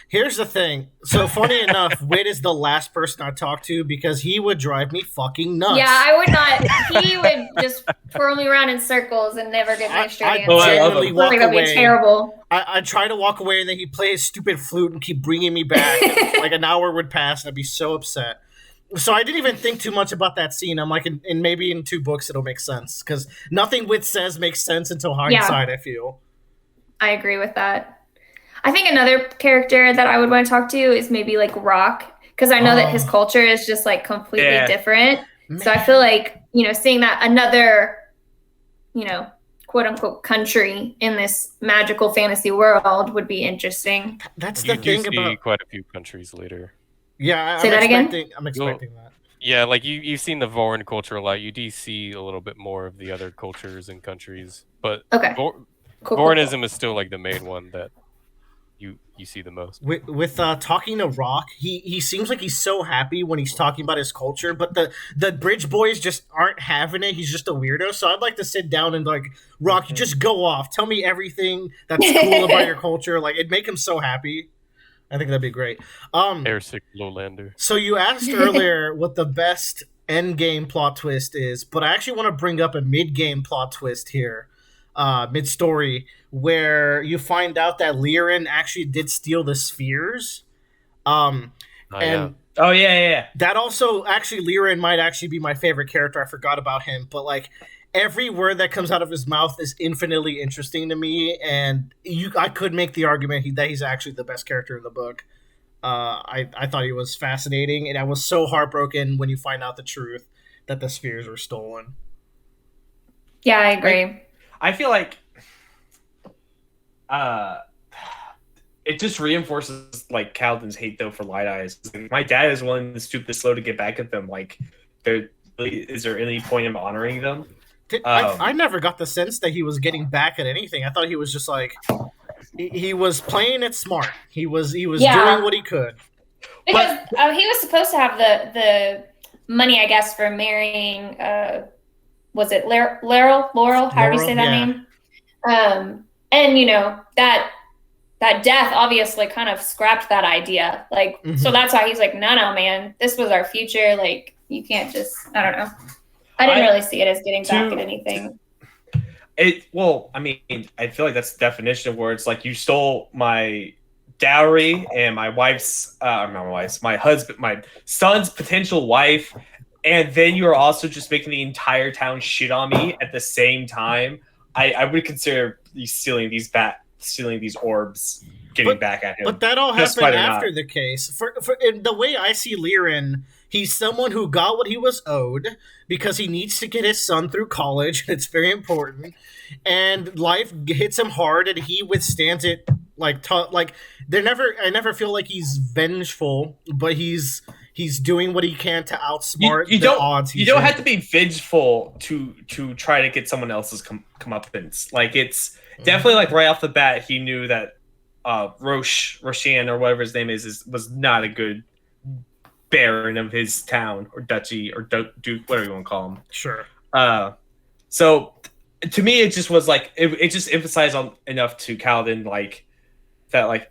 Here's the thing. So funny enough, Wit is the last person I talk to because he would drive me fucking nuts. Yeah, I would not. He would just twirl me around in circles and never give me a straight I answer. genuinely I walk think that'd be away. terrible. I try to walk away, and then he'd play his stupid flute and keep bringing me back. Like an hour would pass, and I'd be so upset. So I didn't even think too much about that scene. I'm like, in maybe in 2 books it'll make sense, because nothing Wit says makes sense until hindsight. I feel. I agree with that. I think another character that I would want to talk to is maybe like Rock, because I know that his culture is just like completely different. So I feel like, seeing that another, quote unquote country in this magical fantasy world would be interesting. That's You the do thing see about. quite a few countries later. Yeah, Say that again? I'm expecting that. Yeah, like you've seen the Vorin culture a lot. You do see a little bit more of the other cultures and countries, but Okay. Cool. Vorinism is still like the main one that you see the most. With talking to Rock, he seems like he's so happy when he's talking about his culture, but the bridge boys just aren't having it. He's just a weirdo. So I'd like to sit down and like, Rock, you just go off. Tell me everything that's cool about your culture. Like, it'd make him so happy. I think that'd be great. Airsick Lowlander. So you asked earlier what the best end game plot twist is, but I actually want to bring up a mid game plot twist here, mid story, where you find out that Lirin actually did steal the spheres. And that also actually Lirin might actually be my favorite character. I forgot about him, but like every word that comes out of his mouth is infinitely interesting to me, and I could make the argument that he's actually the best character in the book. I thought he was fascinating, and I was so heartbroken when you find out the truth that the spheres were stolen. Yeah, I agree. I feel like it just reinforces like Kaladin's hate though for Light Eyes. Like, my dad is willing to stoop this low to get back at them. Like, is there any point in honoring them? I never got the sense that he was getting back at anything. I thought he was just like he was playing it smart. He was doing what he could. Because he was supposed to have the money, I guess, for marrying. Was it Laurel? However you say that name. And that death obviously kind of scrapped that idea. Like, so that's why he's like, no, man, this was our future. Like, you can't just. I don't know. I didn't really see it as getting back at anything. I feel like that's the definition of where it's like you stole my dowry and my wife's, my son's potential wife, and then you are also just making the entire town shit on me at the same time. I would consider stealing these orbs, getting back at him. But that all happened after the case. For in the way I see Lirin, he's someone who got what he was owed because he needs to get his son through college. It's very important, and life hits him hard, and he withstands it. I never feel like he's vengeful, but he's He's doing what he can to outsmart you the don't, odds. You don't have to be vengeful to try to get someone else's comeuppance. Like, it's definitely like right off the bat, he knew that Roshan or whatever his name was not a good baron of his town or duchy or duke, whatever you want to call him. Sure. So to me, it just was like it just emphasized enough to Kaladin, like that, like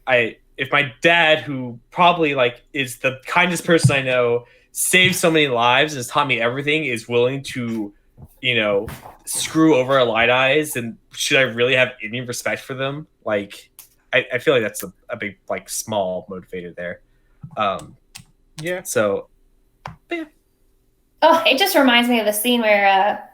if my dad, who probably like is the kindest person I know, saved so many lives and has taught me everything, is willing to, screw over our light eyes, and should I really have any respect for them? Like, I feel like that's a big, like, small motivator there. Yeah. So, but yeah. Oh, it just reminds me of the scene where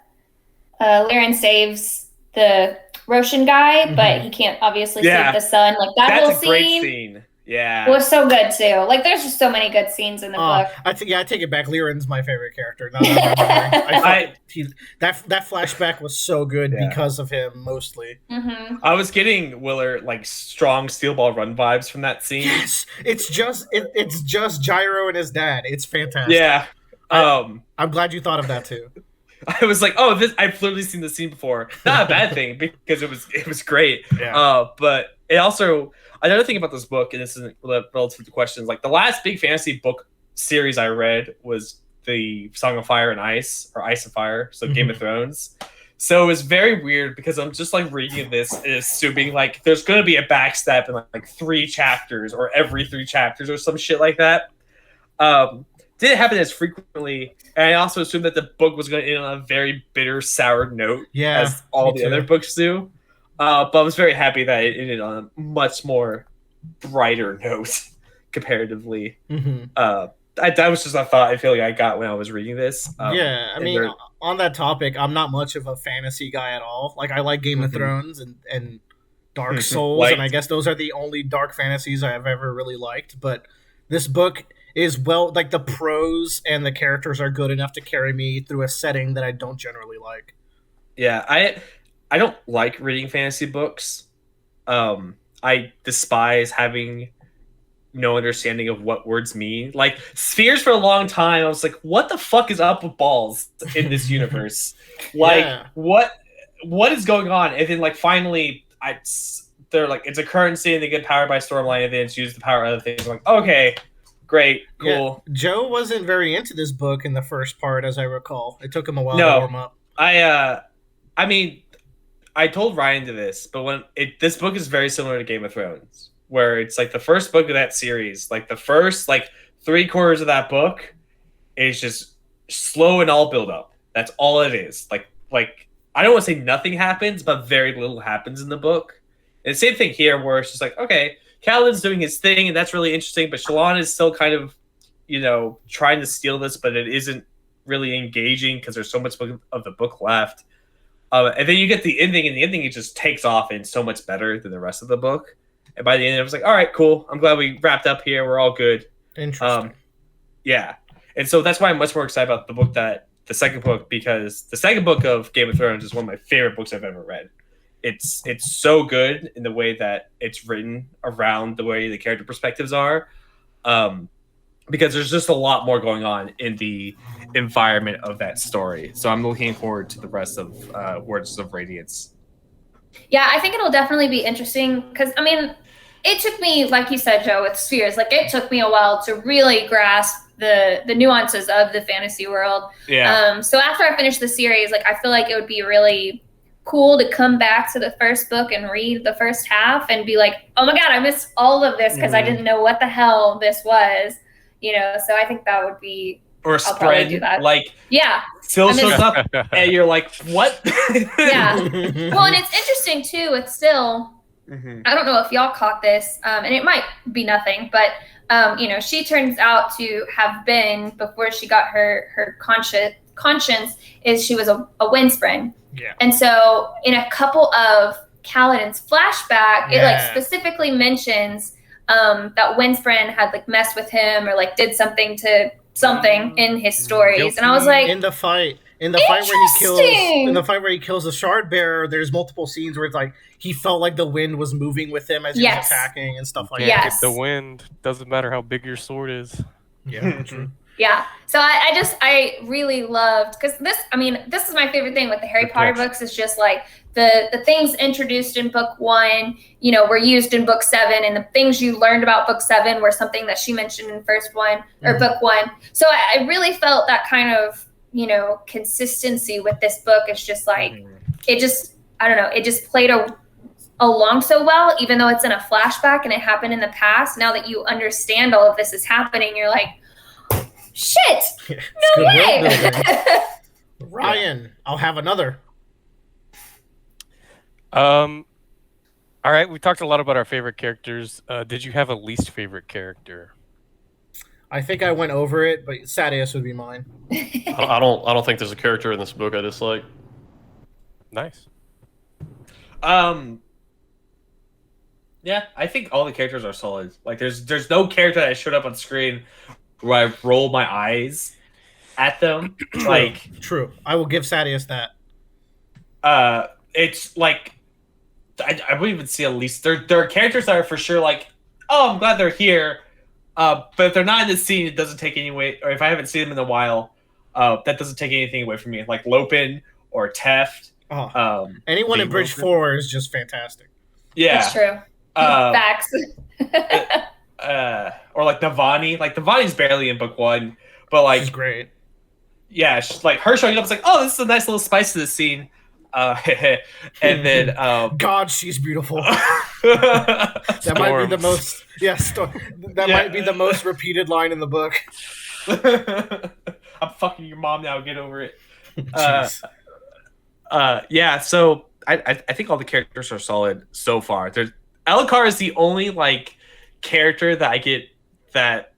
Liren saves the Roshan guy, but he can't obviously save the son. Like, that whole That's a great scene. Yeah. It was so good too. Like, there's just so many good scenes in the book. I take it back. Liren's my favorite character. Now that I'm remembering. That flashback was so good because of him, mostly. Mm-hmm. I was getting Willard like strong Steel Ball Run vibes from that scene. Yes, it's just Gyro and his dad. It's fantastic. Yeah. I'm glad you thought of that too. I was like, oh, I've literally seen this scene before. Not a bad thing, because it was great. Yeah. But it also, another thing about this book, and this isn't relative to questions, like the last big fantasy book series I read was the Song of Fire and Ice, or Ice and Fire, so Game of Thrones. So it was very weird because I'm just like reading this and assuming like there's going to be a backstep in like 3 chapters or every 3 chapters or some shit like that. Didn't happen as frequently, and I also assumed that the book was going to end on a very bitter, sour note, as all the other books do. But I was very happy that it ended on a much more brighter note, comparatively. That was just a thought I feel like I got when I was reading this. I mean, on that topic, I'm not much of a fantasy guy at all. Like, I like Game of Thrones and Dark Souls, and I guess those are the only dark fantasies I've ever really liked. But this book is, well, like, the prose and the characters are good enough to carry me through a setting that I don't generally like. Yeah, I don't like reading fantasy books. I despise having no understanding of what words mean. Like, spheres for a long time, I was like, what the fuck is up with balls in this universe? Like, what is going on? And then, like, finally, they're like, it's a currency and they get powered by Stormlight, and then it's used to power other things. I'm like, okay, great, cool. Yeah. Joe wasn't very into this book in the first part, as I recall. It took him a while to warm up. I mean, I told Ryan to this, but this book is very similar to Game of Thrones, where it's like the first book of that series, like the first like 3/4 of that book is just slow and all build up. That's all it is. Like I don't want to say nothing happens, but very little happens in the book. And the same thing here, where it's just like, okay, Kaladin's doing his thing, and that's really interesting, but Shallan is still kind of, trying to steal this, but it isn't really engaging because there's so much of the book left. And then you get the ending, and the ending, it just takes off and so much better than the rest of the book. And by the end, I was like, all right, cool. I'm glad we wrapped up here. We're all good. Interesting. Yeah. And so that's why I'm much more excited about the second book, because the second book of Game of Thrones is one of my favorite books I've ever read. It's so good in the way that it's written around the way the character perspectives are. Because there's just a lot more going on in the environment of that story. So I'm looking forward to the rest of Words of Radiance. Yeah, I think it'll definitely be interesting because, I mean, it took me, like you said, Joe, with Spheres, like it took me a while to really grasp the nuances of the fantasy world. Yeah. So after I finished the series, like I feel like it would be really cool to come back to the first book and read the first half and be like, oh my God, I missed all of this because I didn't know what the hell this was. So I think that would be, or a spread, like, Phil shows up and you're like, what? Yeah. Well, and it's interesting too. It's still, I don't know if y'all caught this, and it might be nothing, but she turns out to have been, before she got her conscience, is she was a Windspring. Yeah. And so in a couple of Kaladin's flashback, it like specifically mentions that Windspring had like messed with him or like did something to something in his stories. And I was like, in the fight where he kills the shard bearer, there's multiple scenes where it's like he felt like the wind was moving with him as he was attacking and stuff like that. Get the wind. Doesn't matter how big your sword is. Yeah, true. Yeah. So I really loved, because this is my favorite thing with the Harry Potter books, is just like the things introduced in book 1, were used in book 7, and the things you learned about book 7 were something that she mentioned in book 1. So I really felt that kind of, consistency with this book. It's just like, it just played along so well, even though it's in a flashback and it happened in the past. Now that you understand all of this is happening, you're like, shit! No way! Ryan, I'll have another. All right, we talked a lot about our favorite characters. Did you have a least favorite character? I think I went over it, but Sadius would be mine. I don't think there's a character in this book I dislike. Nice. Yeah, I think all the characters are solid. Like, there's no character that showed up on screen where I rolled my eyes at them. True. I will give Sadius that. It's like I wouldn't even see at least there are characters that are for sure like, oh, I'm glad they're here. But if they're not in the scene, it doesn't take any away. Or if I haven't seen them in a while, that doesn't take anything away from me. Like Lopin or Teft. Anyone in Bridge 4 is just fantastic. Yeah, that's true. Facts. Or like Navani. Like Navani's barely in book 1, but like she's great. Yeah, she's like her showing up is like, oh, this is a nice little spice to the scene. And then God, she's beautiful. That might be the most might be the most repeated line in the book. I'm fucking your mom now, get over it. Jeez. Yeah, so I think all the characters are solid so far. Elhokar is the only like character that I get that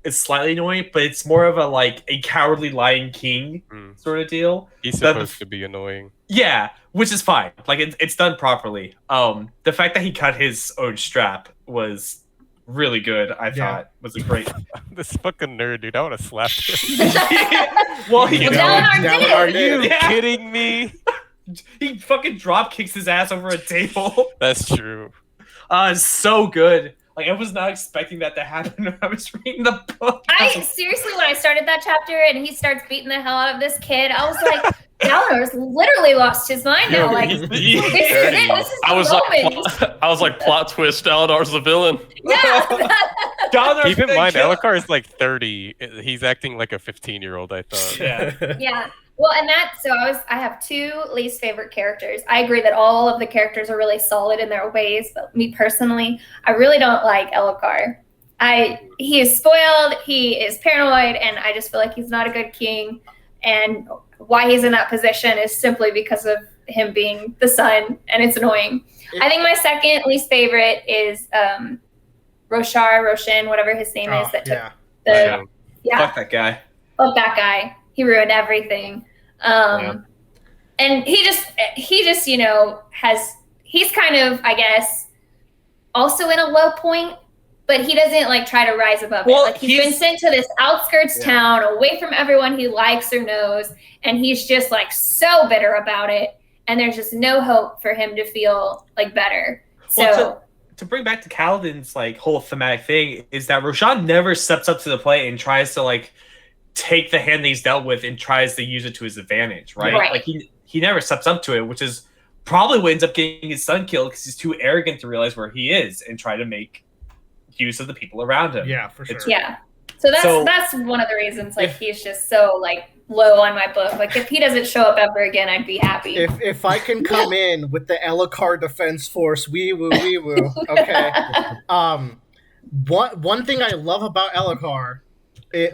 is slightly annoying, but it's more of a cowardly Lion King sort of deal. He's supposed to be annoying. Yeah, which is fine. Like it's done properly. The fact that he cut his own strap was really good. I thought was a great. This fucking nerd, dude. I want to slap him. Well, are you kidding me? He fucking drop kicks his ass over a table. That's true. It's so good. Like I was not expecting that to happen when I was reading the book. Seriously, when I started that chapter and he starts beating the hell out of this kid, I was like, Galanor's literally lost his mind now. Like, this is it. This is I was like, plot twist, Dalinar's the villain. Yeah. Keep in mind, Elhokar is like 30. He's acting like a 15-year-old, I thought. Yeah. Well, and I have 2 least favorite characters. I agree that all of the characters are really solid in their ways, but me personally, I really don't like Elhokar. He is spoiled, he is paranoid, and I just feel like he's not a good king. And why he's in that position is simply because of him being the son, and it's annoying. I think my second least favorite is Roshan, whatever his name is, that took Fuck that guy. Fuck that guy. He ruined everything. And he just, he's kind of, I guess, also in a low point, but he doesn't try to rise above it. Like he's been sent to this outskirts town away from everyone he likes or knows. And he's just so bitter about it. And there's just no hope for him to feel better. So to bring back to Kaladin's whole thematic thing is that Roshan never steps up to the plate and tries to take the hand that he's dealt with and tries to use it to his advantage, right? Like he never steps up to it, which is probably what ends up getting his son killed because he's too arrogant to realize where he is and try to make use of the people around him. Yeah, for sure. So that's one of the reasons he's just so low on my book. If he doesn't show up ever again, I'd be happy. If I can come in with the Elhokar Defense Force, wee woo. Okay. One thing I love about Elhokar,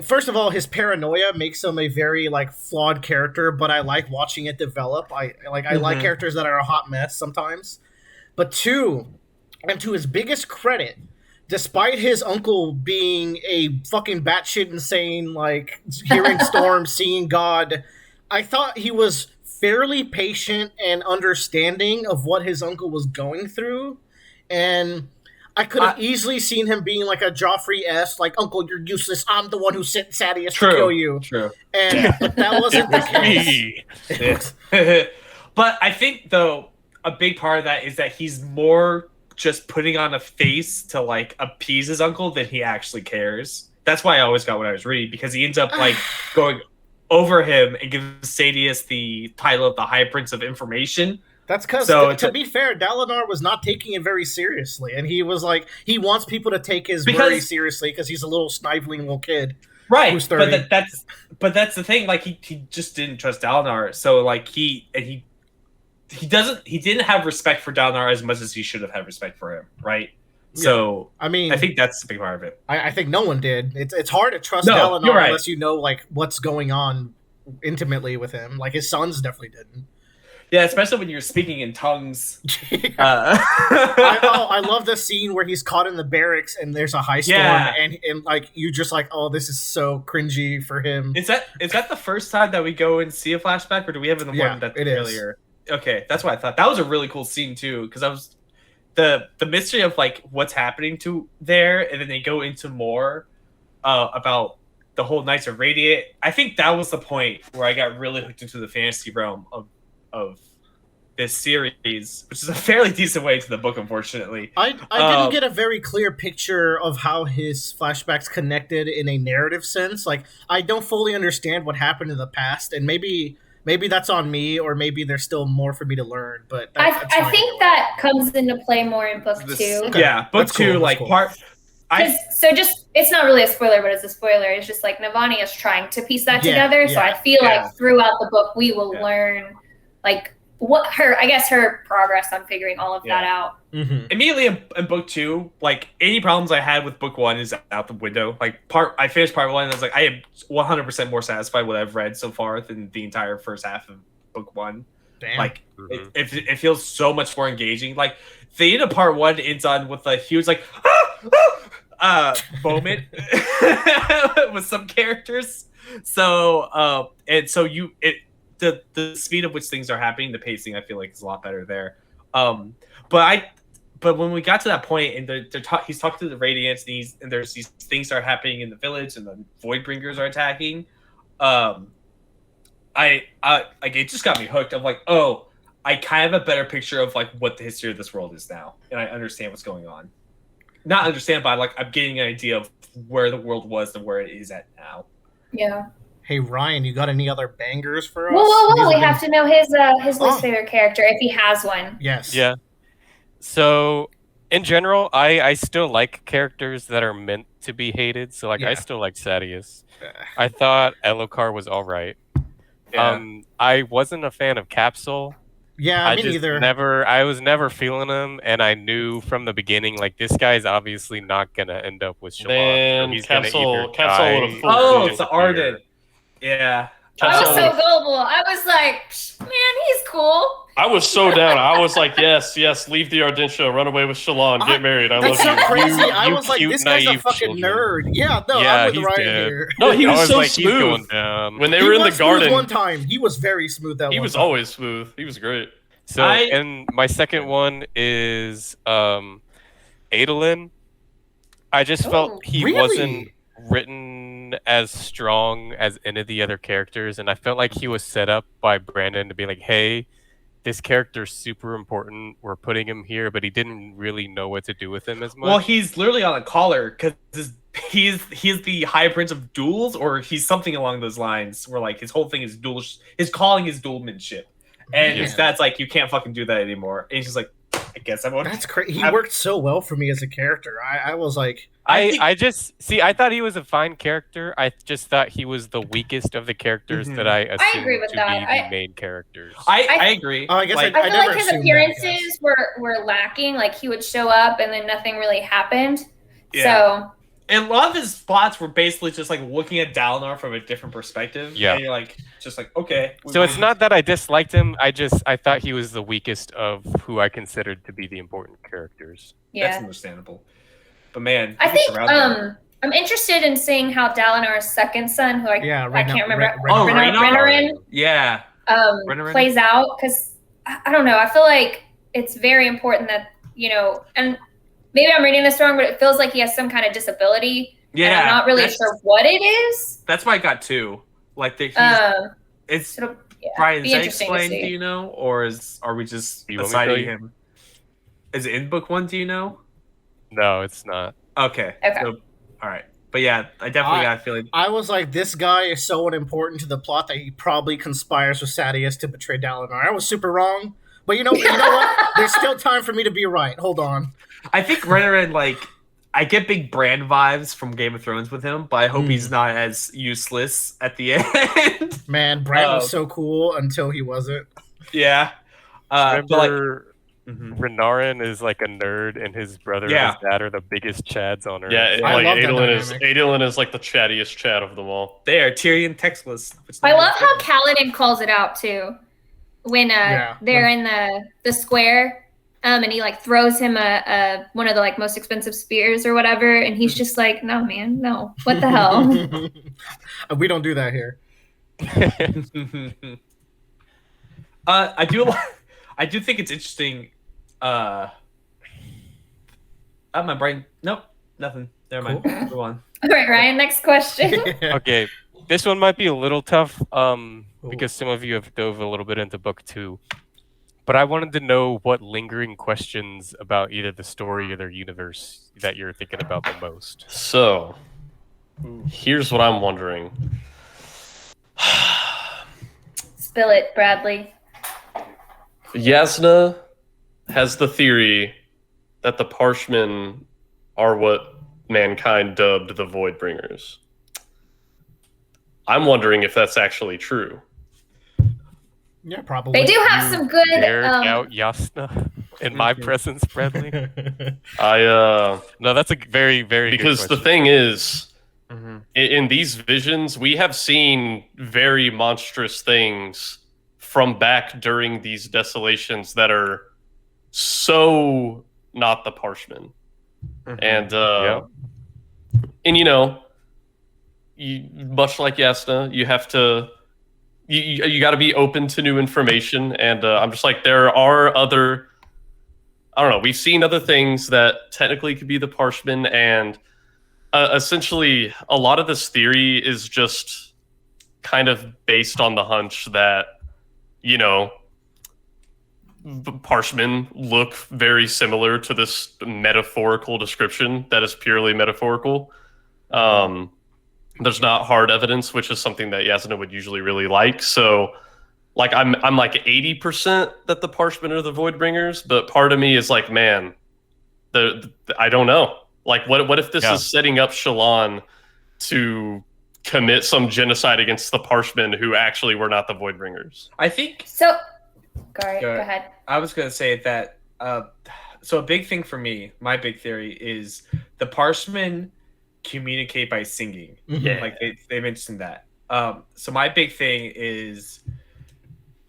first of all, his paranoia makes him a very flawed character, but I like watching it develop. I like characters that are a hot mess sometimes. But 2, and to his biggest credit, despite his uncle being a fucking batshit insane, hearing storms, seeing God, I thought he was fairly patient and understanding of what his uncle was going through. And I could have easily seen him being a Joffrey-esque, Uncle, you're useless. I'm the one who sent Sadius to kill you. True. But that wasn't the case. But I think, though, a big part of that is that he's more just putting on a face to appease his uncle than he actually cares. that's why I always got what I was reading, because he ends up like going over him and gives Sadius the title of the High Prince of Information. That's because, to be fair, Dalinar was not taking it very seriously, and he was like, he wants people to take his worry seriously because he's a little sniveling little kid, right? Who's 30. But that's the thing. Like he just didn't trust Dalinar, so like he didn't have respect for Dalinar as much as he should have had respect for him, right? Yeah. So I mean, I think that's a big part of it. I think no one did. It's hard to trust Dalinar unless you know like what's going on intimately with him. Like his sons definitely didn't. Yeah, especially when you're speaking in tongues. I love the scene where he's caught in the barracks and there's a high storm, and like you just like, oh, this is so cringy for him. Is that the first time that we go and see a flashback, or do we have one that's earlier? Okay, that's what I thought. That was a really cool scene too, because I was the mystery of like what's happening to there, and then they go into more about the whole Knights of Radiant. I think that was the point where I got really hooked into the fantasy realm of this series, which is a fairly decent way to the book, unfortunately. I didn't get a very clear picture of how his flashbacks connected in a narrative sense. Like, I don't fully understand what happened in the past, and maybe that's on me, or maybe there's still more for me to learn. But I think that comes into play more in book 2. Okay. Yeah, book 2, like cool. It's not really a spoiler, but it's a spoiler. It's just like Navani is trying to piece that together. So I feel like throughout the book we will learn like what her progress on figuring all of that out. Mm-hmm. Immediately in book 2, like any problems I had with book 1 is out the window. Like I finished part 1 and I was like, I am 100% more satisfied with what I've read so far than the entire first half of book 1. Damn. Like it feels so much more engaging. Like the end of part 1 ends on with a huge like moment with some characters. So the speed of which things are happening, the pacing, I feel like is a lot better there. But when we got to that point, and he's talking to the Radiants, and there's these things that are happening in the village, and the Voidbringers are attacking. I like it just got me hooked. I'm like, oh, I kind of have a better picture of like what the history of this world is now, and I understand what's going on. Not understand, but like I'm getting an idea of where the world was and where it is at now. Yeah. Hey Ryan, you got any other bangers for us? Whoa! We have to know his least favorite character if he has one. Yes. Yeah. So, in general, I still like characters that are meant to be hated. So, like, I still like Sadius. I thought Elokar was all right. Yeah. I wasn't a fan of Capsule. Yeah, me neither. I was never feeling him, and I knew from the beginning, like, this guy's obviously not gonna end up with Shalon. Man, so he's Capsule would have fooled Oh, it's the Arden. Yeah. I was so gullible. I was like, man, he's cool. I was so down. I was like, yes, leave the Ardentia, run away with Shalon, get married. I love you. That's so crazy. I was like, this guy's a fucking nerd. Yeah, no, I'm with Ryan here. No, he was so smooth. When they were in the garden. One time, he was very smooth. He was always smooth. He was great. So, and my second one is Adolin. I just felt he wasn't written as strong as any of the other characters, and I felt like he was set up by Brandon to be like, hey, this character's super important, we're putting him here, but he didn't really know what to do with him as much. Well, he's literally on a collar because he's the High Prince of Duels, or he's something along those lines, where like his whole thing is his calling is duelmanship, and his dad's like, you can't fucking do that anymore, and he's just like, I guess I'm okay. That's crazy. He worked so well for me as a character. I was like, I thought he was a fine character. I just thought he was the weakest of the characters that I assumed to be the main characters. I agree. I guess I feel never like his appearances were lacking. Like he would show up and then nothing really happened. Yeah. So. And a lot of his plots were basically just like looking at Dalinar from a different perspective. Yeah. And you're like, just like, okay. So it's not that I disliked him. I thought he was the weakest of who I considered to be the important characters. Yeah. That's understandable. But man, I think I'm interested in seeing how Dalinar's second son, who I can't remember, Renarin, plays out, because I don't know. I feel like it's very important that, and maybe I'm reading this wrong, but it feels like he has some kind of disability. Yeah, and I'm not really sure what it is. That's why I got two. Like Brian, is that explained? Do you know, or are we just assigning him? Is it in book 1? Do you know? No, it's not. Okay. So, all right. But yeah, I definitely got a feeling. I was like, this guy is so unimportant to the plot that he probably conspires with Sadeas to betray Dalinar. I was super wrong, but you know what? There's still time for me to be right. Hold on. I think Renarin, like, I get big Bran vibes from Game of Thrones with him, but I hope he's not as useless at the end. Man, Bran was so cool until he wasn't. Yeah. Remember, Renarin is like a nerd, and his brother and his dad are the biggest chads on Earth. Yeah, I like love that Adolin is like the chattiest chat of them all. They are Tyrion Textless. I love how Kaladin calls it out too, when they're in the square, and he like throws him a one of the like most expensive spears or whatever, and he's just like, no man, no, what the hell? We don't do that here. I do think it's interesting. My brain. Nope, nothing. Never mind. Move on. All right, Ryan. Next question. Okay, this one might be a little tough, because some of you have dove a little bit into book 2. But I wanted to know what lingering questions about either the story or their universe that you're thinking about the most. So, here's what I'm wondering. Spill it, Bradley. Yasna has the theory that the Parshmen are what mankind dubbed the Voidbringers. I'm wondering if that's actually true. Yeah, probably. They do have some good. Dare doubt Yasna in my presence, Bradley? No, that's a very, very because good the question. thing is, in these visions, we have seen very monstrous things from back during these desolations that are so not the Parshmen. And you know, much like Yasna, you have to you got to be open to new information. And I'm just like, there are other, I don't know, we've seen other things that technically could be the Parshmen, and essentially a lot of this theory is just kind of based on the hunch that, you know, Parshmen look very similar to this metaphorical description that is purely metaphorical. There's not hard evidence, which is something that Yasna would usually really like. So, like, I'm like 80% that the Parshmen are the Voidbringers, but part of me is like, man, I don't know. Like, what if this is setting up Shallan to commit some genocide against the Parshmen who actually were not the Voidbringers? I think so. Go ahead. I was going to say that. So a big thing for me, my big theory is the Parshmen communicate by singing. Yeah, like they mentioned that. So my big thing is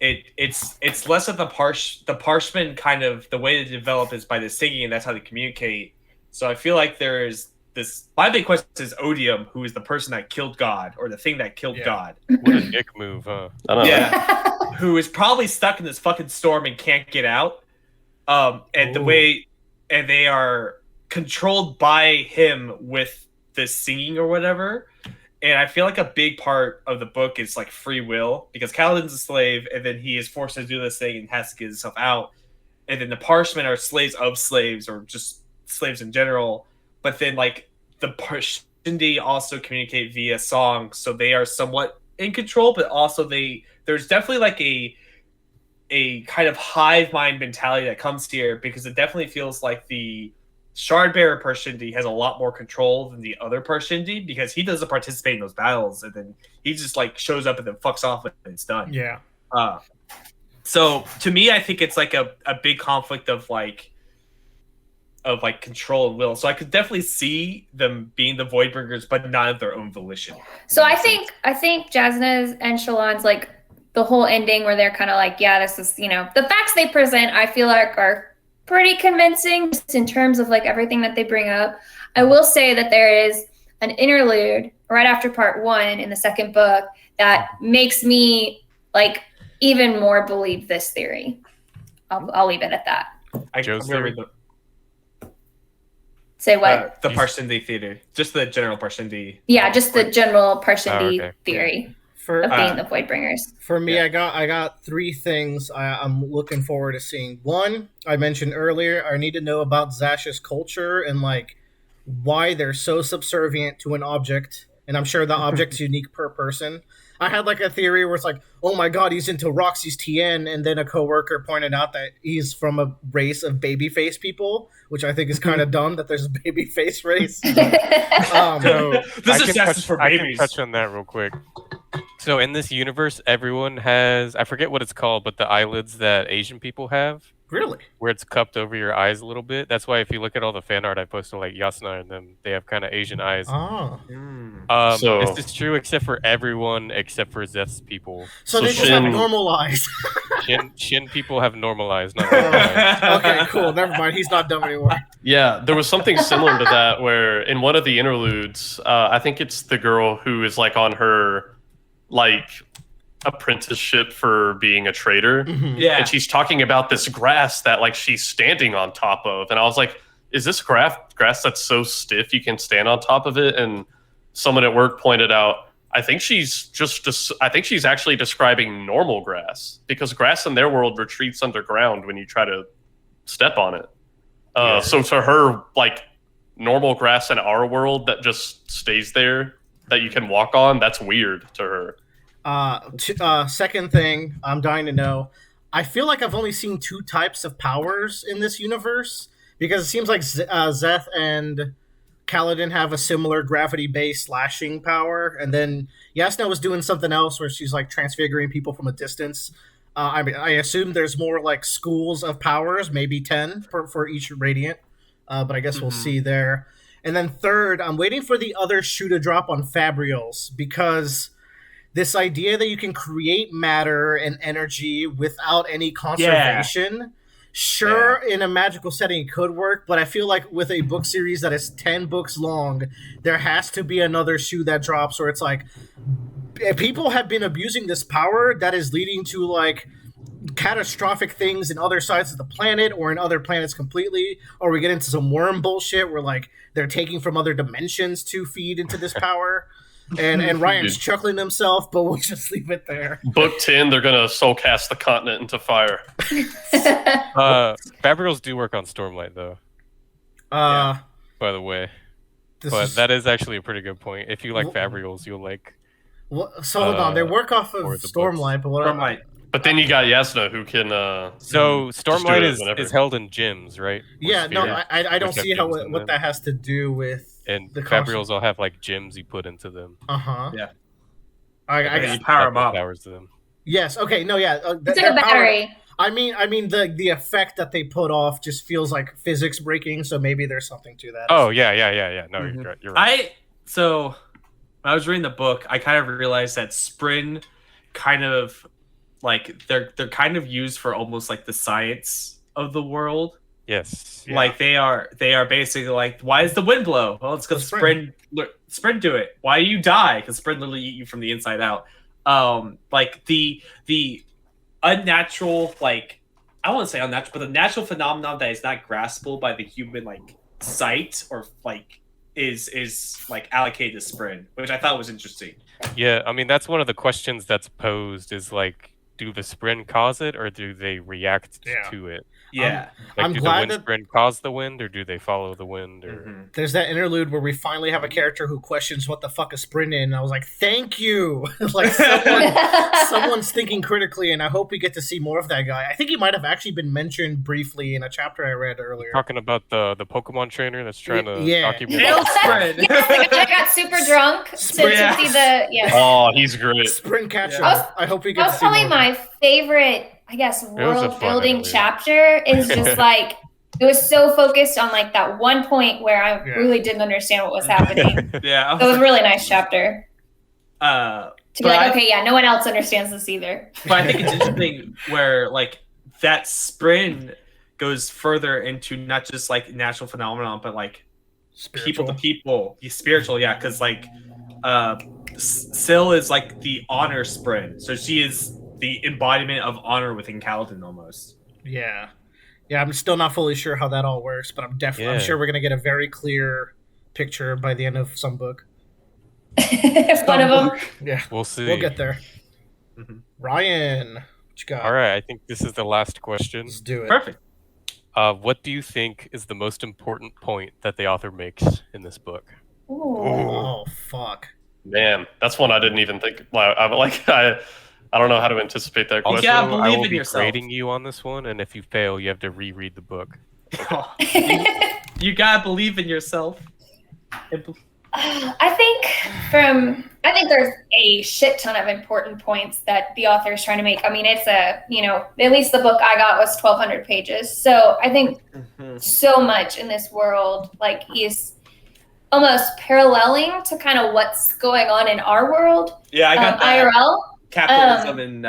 it's less of the Parshmen kind of the way to develop is by the singing, and that's how they communicate. So I feel like there's this. My big question is Odium, who is the person that killed God or the thing that killed God. What a dick move, huh? I don't know. Yeah, who is probably stuck in this fucking storm and can't get out. And the way, and they are controlled by him with this singing or whatever. And I feel like a big part of the book is like free will, because Kaladin's a slave, and then he is forced to do this thing and has to get himself out. And then the Parshmen are slaves of slaves, or just slaves in general. But then like the Parshendi also communicate via song, so they are somewhat in control, but also there's definitely like a kind of hive mind mentality that comes here, because it definitely feels like the Shardbearer Parshendi has a lot more control than the other Parshendi, because he doesn't participate in those battles, and then he just like shows up and then fucks off and it's done. Yeah. So to me, I think it's like a big conflict of like control and will. So I could definitely see them being the Voidbringers, but not of their own volition. So I think Jasna's and Shallan's like the whole ending where they're kind of like, yeah, this is, you know, the facts they present, I feel like are pretty convincing just in terms of like everything that they bring up. I will say that there is an interlude right after part 1 in the second book that makes me like even more believe this theory. I'll leave it at that. Say what? The Parshendi theory. Just the general Parshendi. Yeah, just the general Parshendi theory of being the Voidbringers. For me, I got 3 things I'm looking forward to seeing. One, I mentioned earlier, I need to know about Zash's culture and like why they're so subservient to an object, and I'm sure the object's unique per person. I had like a theory where it's like, oh my god, he's into Roxy's TN, and then a coworker pointed out that he's from a race of babyface people, which I think is kind of dumb that there's a babyface race. So This is just for I can babies. touch on that real quick. So in this universe, everyone has, I forget what it's called, but the eyelids that Asian people have, Really? where it's cupped over your eyes a little bit. That's why if you look at all the fan art I posted, like Yasna and them, they have kind of Asian eyes. Oh. So- this is true except for everyone except for Zeth's people. So they just Shin- have normal eyes. Shin people have normal eyes, not normal eyes. Okay, cool. Never mind. He's not dumb anymore. Yeah, there was something similar to that where in one of the interludes, I think it's the girl who is like on her like apprenticeship for being a trader. Mhm. Yeah. And she's talking about this grass that like she's standing on top of, and I was like, is this grass that's so stiff you can stand on top of it? And someone at work pointed out, I think she's actually describing normal grass, because grass in their world retreats underground when you try to step on it. So to her, like, normal grass in our world that just stays there that you can walk on, that's weird to her. Second thing, I'm dying to know. I feel like I've only seen 2 types of powers in this universe, because it seems like Zeth and Kaladin have a similar gravity-based slashing power, and then Yasna was doing something else where she's like transfiguring people from a distance. I mean, I assume there's more like schools of powers, maybe 10 for each radiant, but I guess we'll see there. And then third, I'm waiting for the other shoe to drop on Fabrials, because this idea that you can create matter and energy without any conservation, sure, in a magical setting it could work, but I feel like with a book series that is 10 books long, there has to be another shoe that drops where it's like, people have been abusing this power that is leading to like catastrophic things in other sides of the planet or in other planets completely, or we get into some worm bullshit where like they're taking from other dimensions to feed into this power. And Ryan's chuckling himself, but we'll just leave it there. Book 10, they're gonna soul cast the continent into fire. Fabrials do work on Stormlight though, by the way. But that is actually a pretty good point. If you like Fabrials, you'll like. So hold on, they work off of or the Stormlight, but what? Stormlight. But then you got Yasna who can. So Stormlight whenever. is held in gyms, right? Or Yeah, no, spheres. I don't Which have see how gyms in what them. that has to do with And the Fabrials all have like gems you put into them. Yeah. I Yeah, guess. you power 'em up. Powers to them. Yes. Okay. No. Yeah. It's like a battery. I mean the effect that they put off just feels like physics breaking. So maybe there's something to that. Oh yeah. No, Mhm. you're right. So when I was reading the book, I kind of realized that Sprin kind of like they're kind of used for almost like the science of the world. Yes. Yeah. Like they are basically like, why does the wind blow? Well, it's because Sprin do it. Why do you die? Because Sprin literally eat you from the inside out. Like the unnatural, like I won't say unnatural, but the natural phenomenon that is not graspable by the human like sight or like is like allocated to Sprin, which I thought was interesting. Yeah, I mean that's one of the questions that's posed is like, do the Sprin cause it or do they react to it? Yeah. Like, I'm do glad the wind that- Sprin cause the wind or do they follow the wind? Or Mhm. There's that interlude where we finally have a character who questions what the fuck is sprint in. And I was like, thank you. Like someone's thinking critically, and I hope we get to see more of that guy. I think he might have actually been mentioned briefly in a chapter I read earlier. talking about the Pokemon trainer that's trying to Yeah. document. Hail Sprin. Yes, the guy that got super drunk to see the Oh, he's great. Sprint catcher. Yeah. I hope we get That to was see probably more. my favorite, I guess, was a world fun building interlude. chapter. Is just like it was so focused on like that one point where I really didn't understand what was happening. Yeah. It was a really nice chapter to be But like, I- okay, yeah, no one else understands this either. But I think it's interesting where like that Sprin goes further into not just like natural phenomenon, but like people to people, spiritual, yeah, because like Syl is like the honor Sprin, so she is the embodiment of honor within Kaladin almost. Yeah. Yeah, I'm still not fully sure how that all works, but I'm definitely I'm Yeah. sure we're gonna get a very clear picture by the end of some book. One of them. Yeah. We'll see. We'll get there. Mhm. Ryan, what you got? All right, I think this is the last question. Let's do it. Perfect. What do you think is the most important point that the author makes in this book? Ooh. Oh fuck. Man, that's one I didn't even think. I don't know how to anticipate that Also, question. Yeah, I believe will in be yourself. grading you on this one, and if you fail, you have to reread the book. You gotta believe in yourself. I think there's a shit ton of important points that the author is trying to make. I mean, it's at least the book I got was 1,200 pages. So I think so much in this world, like he's almost paralleling to kind of what's going on in our world. Yeah, I got that. IRL. Capitalism and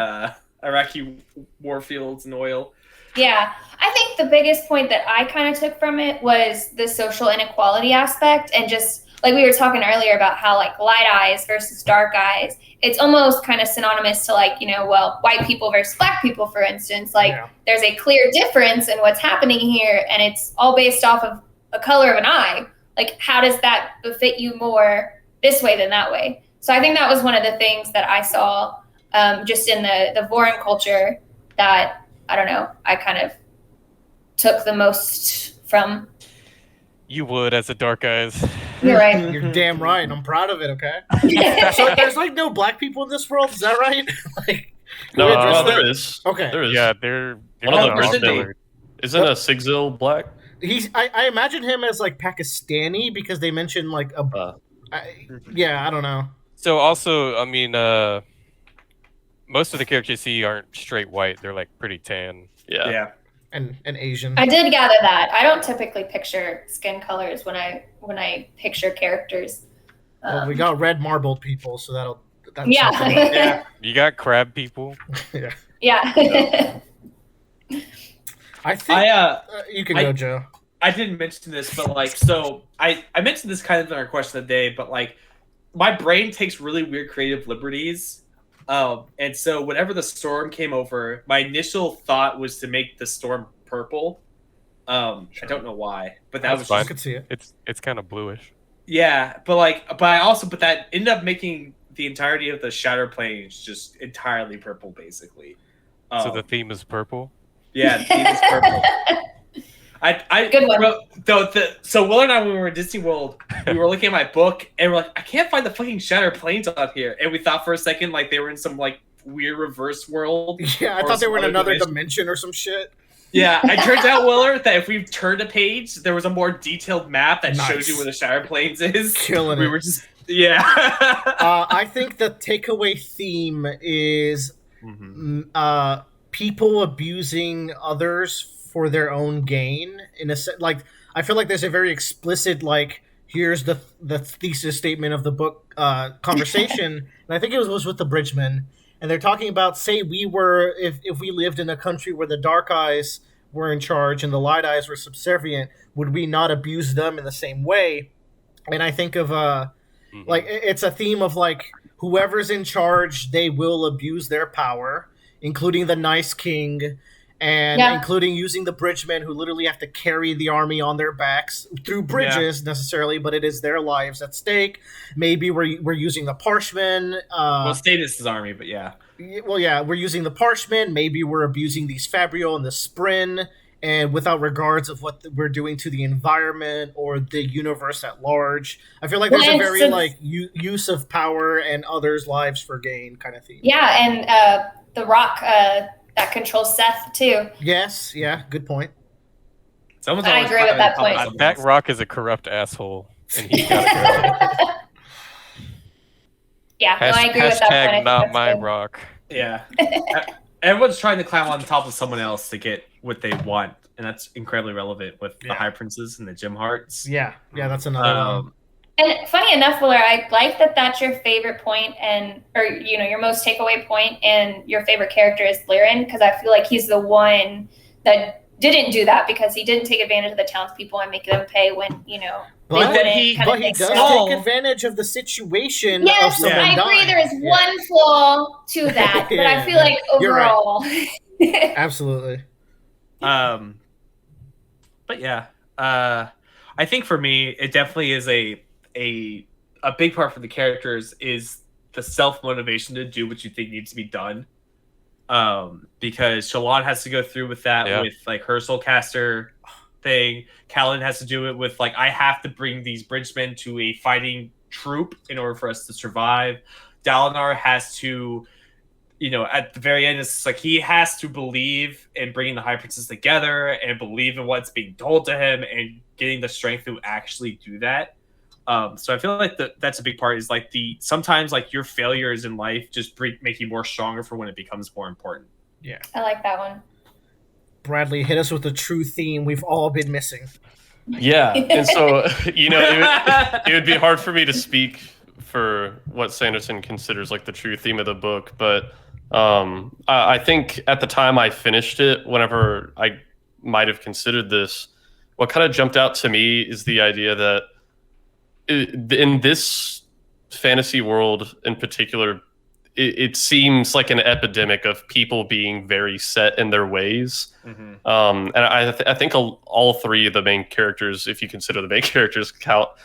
Iraqi war fields and oil. Yeah, I think the biggest point that I kind of took from it was the social inequality aspect, and just like we were talking earlier about how like light eyes versus dark eyes, it's almost kind of synonymous to like, white people versus black people, for instance. Like there's a clear difference in what's happening here, and it's all based off of a color of an eye. Like, how does that befit you more this way than that way? So I think that was one of the things that I saw just in the Vorin culture that, I don't know, I kind of took the most from. You would, as a dark eyes. You're right. You're damn right. I'm proud of it, okay? So there's like no black people in this world, is that right? Like, No, there is. Okay. There is. Yeah, they're One of not them colored. Isn't a Sigzil black? I imagine him as like Pakistani because they mentioned like I don't know. So also, I mean, most of the characters you see aren't straight white. They're like pretty tan. Yeah. And Asian. I did gather that. I don't typically picture skin colors when I picture characters. Well, we got red marbled people, so that's Yeah. something. Yeah. You got crab people. Yeah. Yeah. I think you can go, Joe. I didn't mention this, but like, so I mentioned this kind of in our question of the day, but like, my brain takes really weird creative liberties. And so whenever the storm came over, my initial thought was to make the storm purple. I don't know why, but that was I just, could see it. It's kind of bluish. yeah. But that ended up making the entirety of the Shatter Plains just entirely purple, basically. So the theme is purple. Yeah, the theme is purple. Good one. So Will and I, when we were in Disney World, we were looking at my book and we're like, I can't find the fucking Shatter Plains out here. And we thought for a second like they were in some like weird reverse world. Yeah, I thought they were in another dimension or some shit. Yeah, it turns out, Willard, that if we turned a page, there was a more detailed map that shows you where the Shatter Plains is. Killing we it. were just I think the takeaway theme is people abusing others for their own gain. In a like, I feel like there's a very explicit like, here's the thesis statement of the book conversation, and I think it was with the Bridgemen, and they're talking about, say we were if we lived in a country where the dark eyes were in charge and the light eyes were subservient, would we not abuse them in the same way? And I think of like, it's a theme of like, whoever's in charge, they will abuse their power, including the nice king, and including using the Bridgemen, who literally have to carry the army on their backs through bridges necessarily, but it is their lives at stake. Maybe we're using the Parshmen. well, Status' army, but yeah. Well, yeah, we're using the Parshmen. Maybe we're abusing these Fabrial and the Sprin, and without regards of what we're doing to the environment or the universe at large. I feel like there's a very like use of power and others' lives for gain kind of theme. Yeah, and the Rock that controls Seth too. Yes, yeah, good point. I agree with that point. That Rock is a corrupt asshole, and he's got to go. Yeah, no, I agree with that point. Not my Rock. Yeah. Everyone's trying to climb on top of someone else to get what they want, and that's incredibly relevant with the High Princes and the Gem Hearts. Yeah, that's another one. And funny enough, Willer, I like that that's your favorite point, or your most takeaway point, and your favorite character is Lyran, because I feel like he's the one that didn't do that, because he didn't take advantage of the townspeople and make them pay when But he does take advantage of the situation of someone I agree. dying. There is one flaw to that, but I feel like overall, absolutely. But yeah, I think for me, it definitely is a big part for the characters is the self motivation to do what you think needs to be done. Because Shallan has to go through with that with like her soulcaster thing. Kaladin has to do it with, like, I have to bring these bridgemen to a fighting troop in order for us to survive. Dalinar has to, you know, at the very end, it's like he has to believe in bringing the High Princess together and believe in what's being told to him and getting the strength to actually do that. So I feel like that's a big part, is like sometimes like your failures in life just make you more stronger for when it becomes more important. Yeah. I like that one. Bradley, hit us with the true theme we've all been missing. Yeah, and so, you know, it would be hard for me to speak for what Sanderson considers like the true theme of the book, but I think at the time I finished it, whenever I might have considered this, what kind of jumped out to me is the idea that in this fantasy world in particular, it seems like an epidemic of people being very set in their ways. Mm-hmm. And I think all three of the main characters, if you consider the main characters, Kaladin,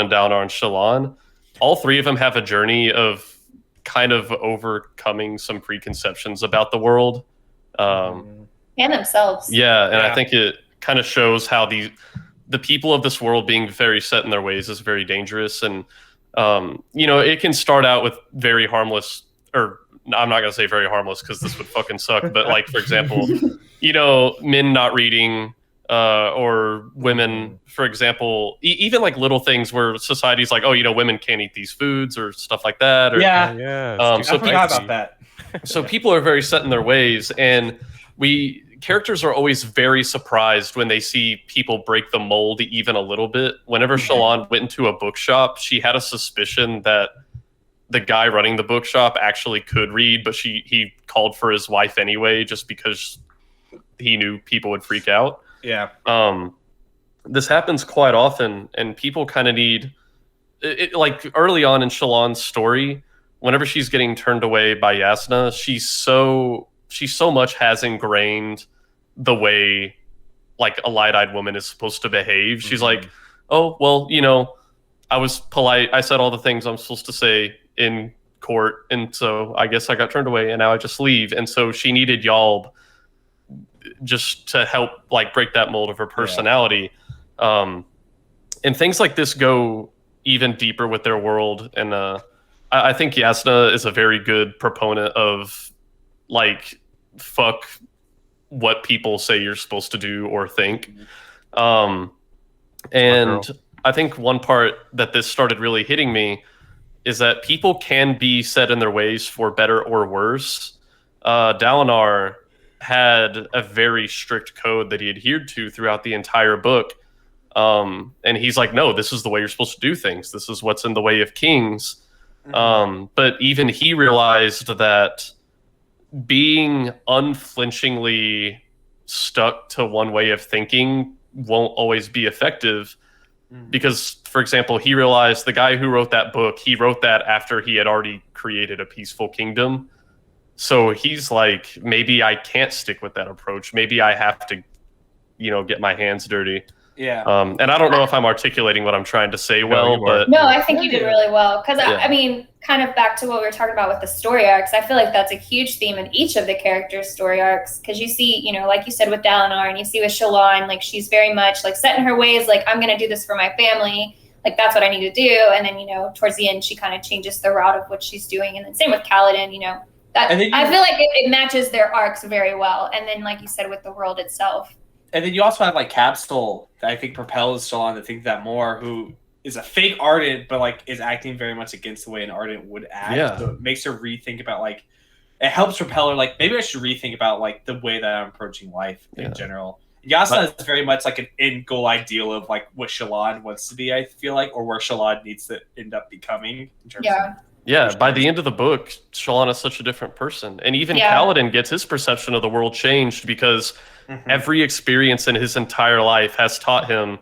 Dalinar, and Shallan, all three of them have a journey of kind of overcoming some preconceptions about the world. And themselves. Yeah, and I think it kind of shows how the people of this world being very set in their ways is very dangerous. And you know, it can start out with very harmless, or I'm not going to say very harmless because this would fucking suck, but like, for example, you know, men not reading, or women, for example, even like little things where society's like, oh, you know, women can't eat these foods or stuff like that. Or, So I forgot about that. So people are very set in their ways, and characters are always very surprised when they see people break the mold even a little bit. Whenever Shallan went into a bookshop, she had a suspicion that the guy running the bookshop actually could read, but he called for his wife anyway, just because he knew people would freak out. Yeah. This happens quite often, and people kind of need it. Like early on in Shallan's story, whenever she's getting turned away by Yasna, she so much has ingrained the way like a light-eyed woman is supposed to behave. She's like, oh, well, you know, I was polite. I said all the things I'm supposed to say in court, and so I guess I got turned away, and now I just leave. And so she needed Yalb just to help like break that mold of her personality. And things like this go even deeper with their world. And I think Yasna is a very good proponent of like, fuck what people say you're supposed to do or think. And I think one part that this started really hitting me is that people can be set in their ways for better or worse. Dalinar had a very strict code that he adhered to throughout the entire book. And he's like, no, this is the way you're supposed to do things. This is what's in the way of kings. But even he realized that being unflinchingly stuck to one way of thinking won't always be effective. Because, for example, he realized the guy who wrote that book, he wrote that after he had already created a peaceful kingdom. So he's like, maybe I can't stick with that approach. Maybe I have to, you know, get my hands dirty. Yeah. And I don't know if I'm articulating what I'm trying to say but no, I think you did really well. Because I mean, kind of back to what we were talking about with the story arcs, I feel like that's a huge theme in each of the characters' story arcs. Because you see, you know, like you said with Dalinar, and you see with Shallan, like she's very much like set in her ways. Like, I'm going to do this for my family. Like, that's what I need to do. And then, you know, towards the end, she kind of changes the route of what she's doing. And then same with Kaladin, you know. I feel like it matches their arcs very well. And then, like you said, with the world itself. And then you also have like Capsule that I think propels Shallan to think that more, who is a fake ardent, but like is acting very much against the way an ardent would act. Yeah. So it makes her rethink about like, it helps propel her like, maybe I should rethink about like the way that I'm approaching life in general. Yasna is very much like an end goal ideal of like what Shallan wants to be, I feel like, or where Shallan needs to end up becoming in terms of. Yeah, by the end of the book, Shallan is such a different person. And even Kaladin gets his perception of the world changed because every experience in his entire life has taught him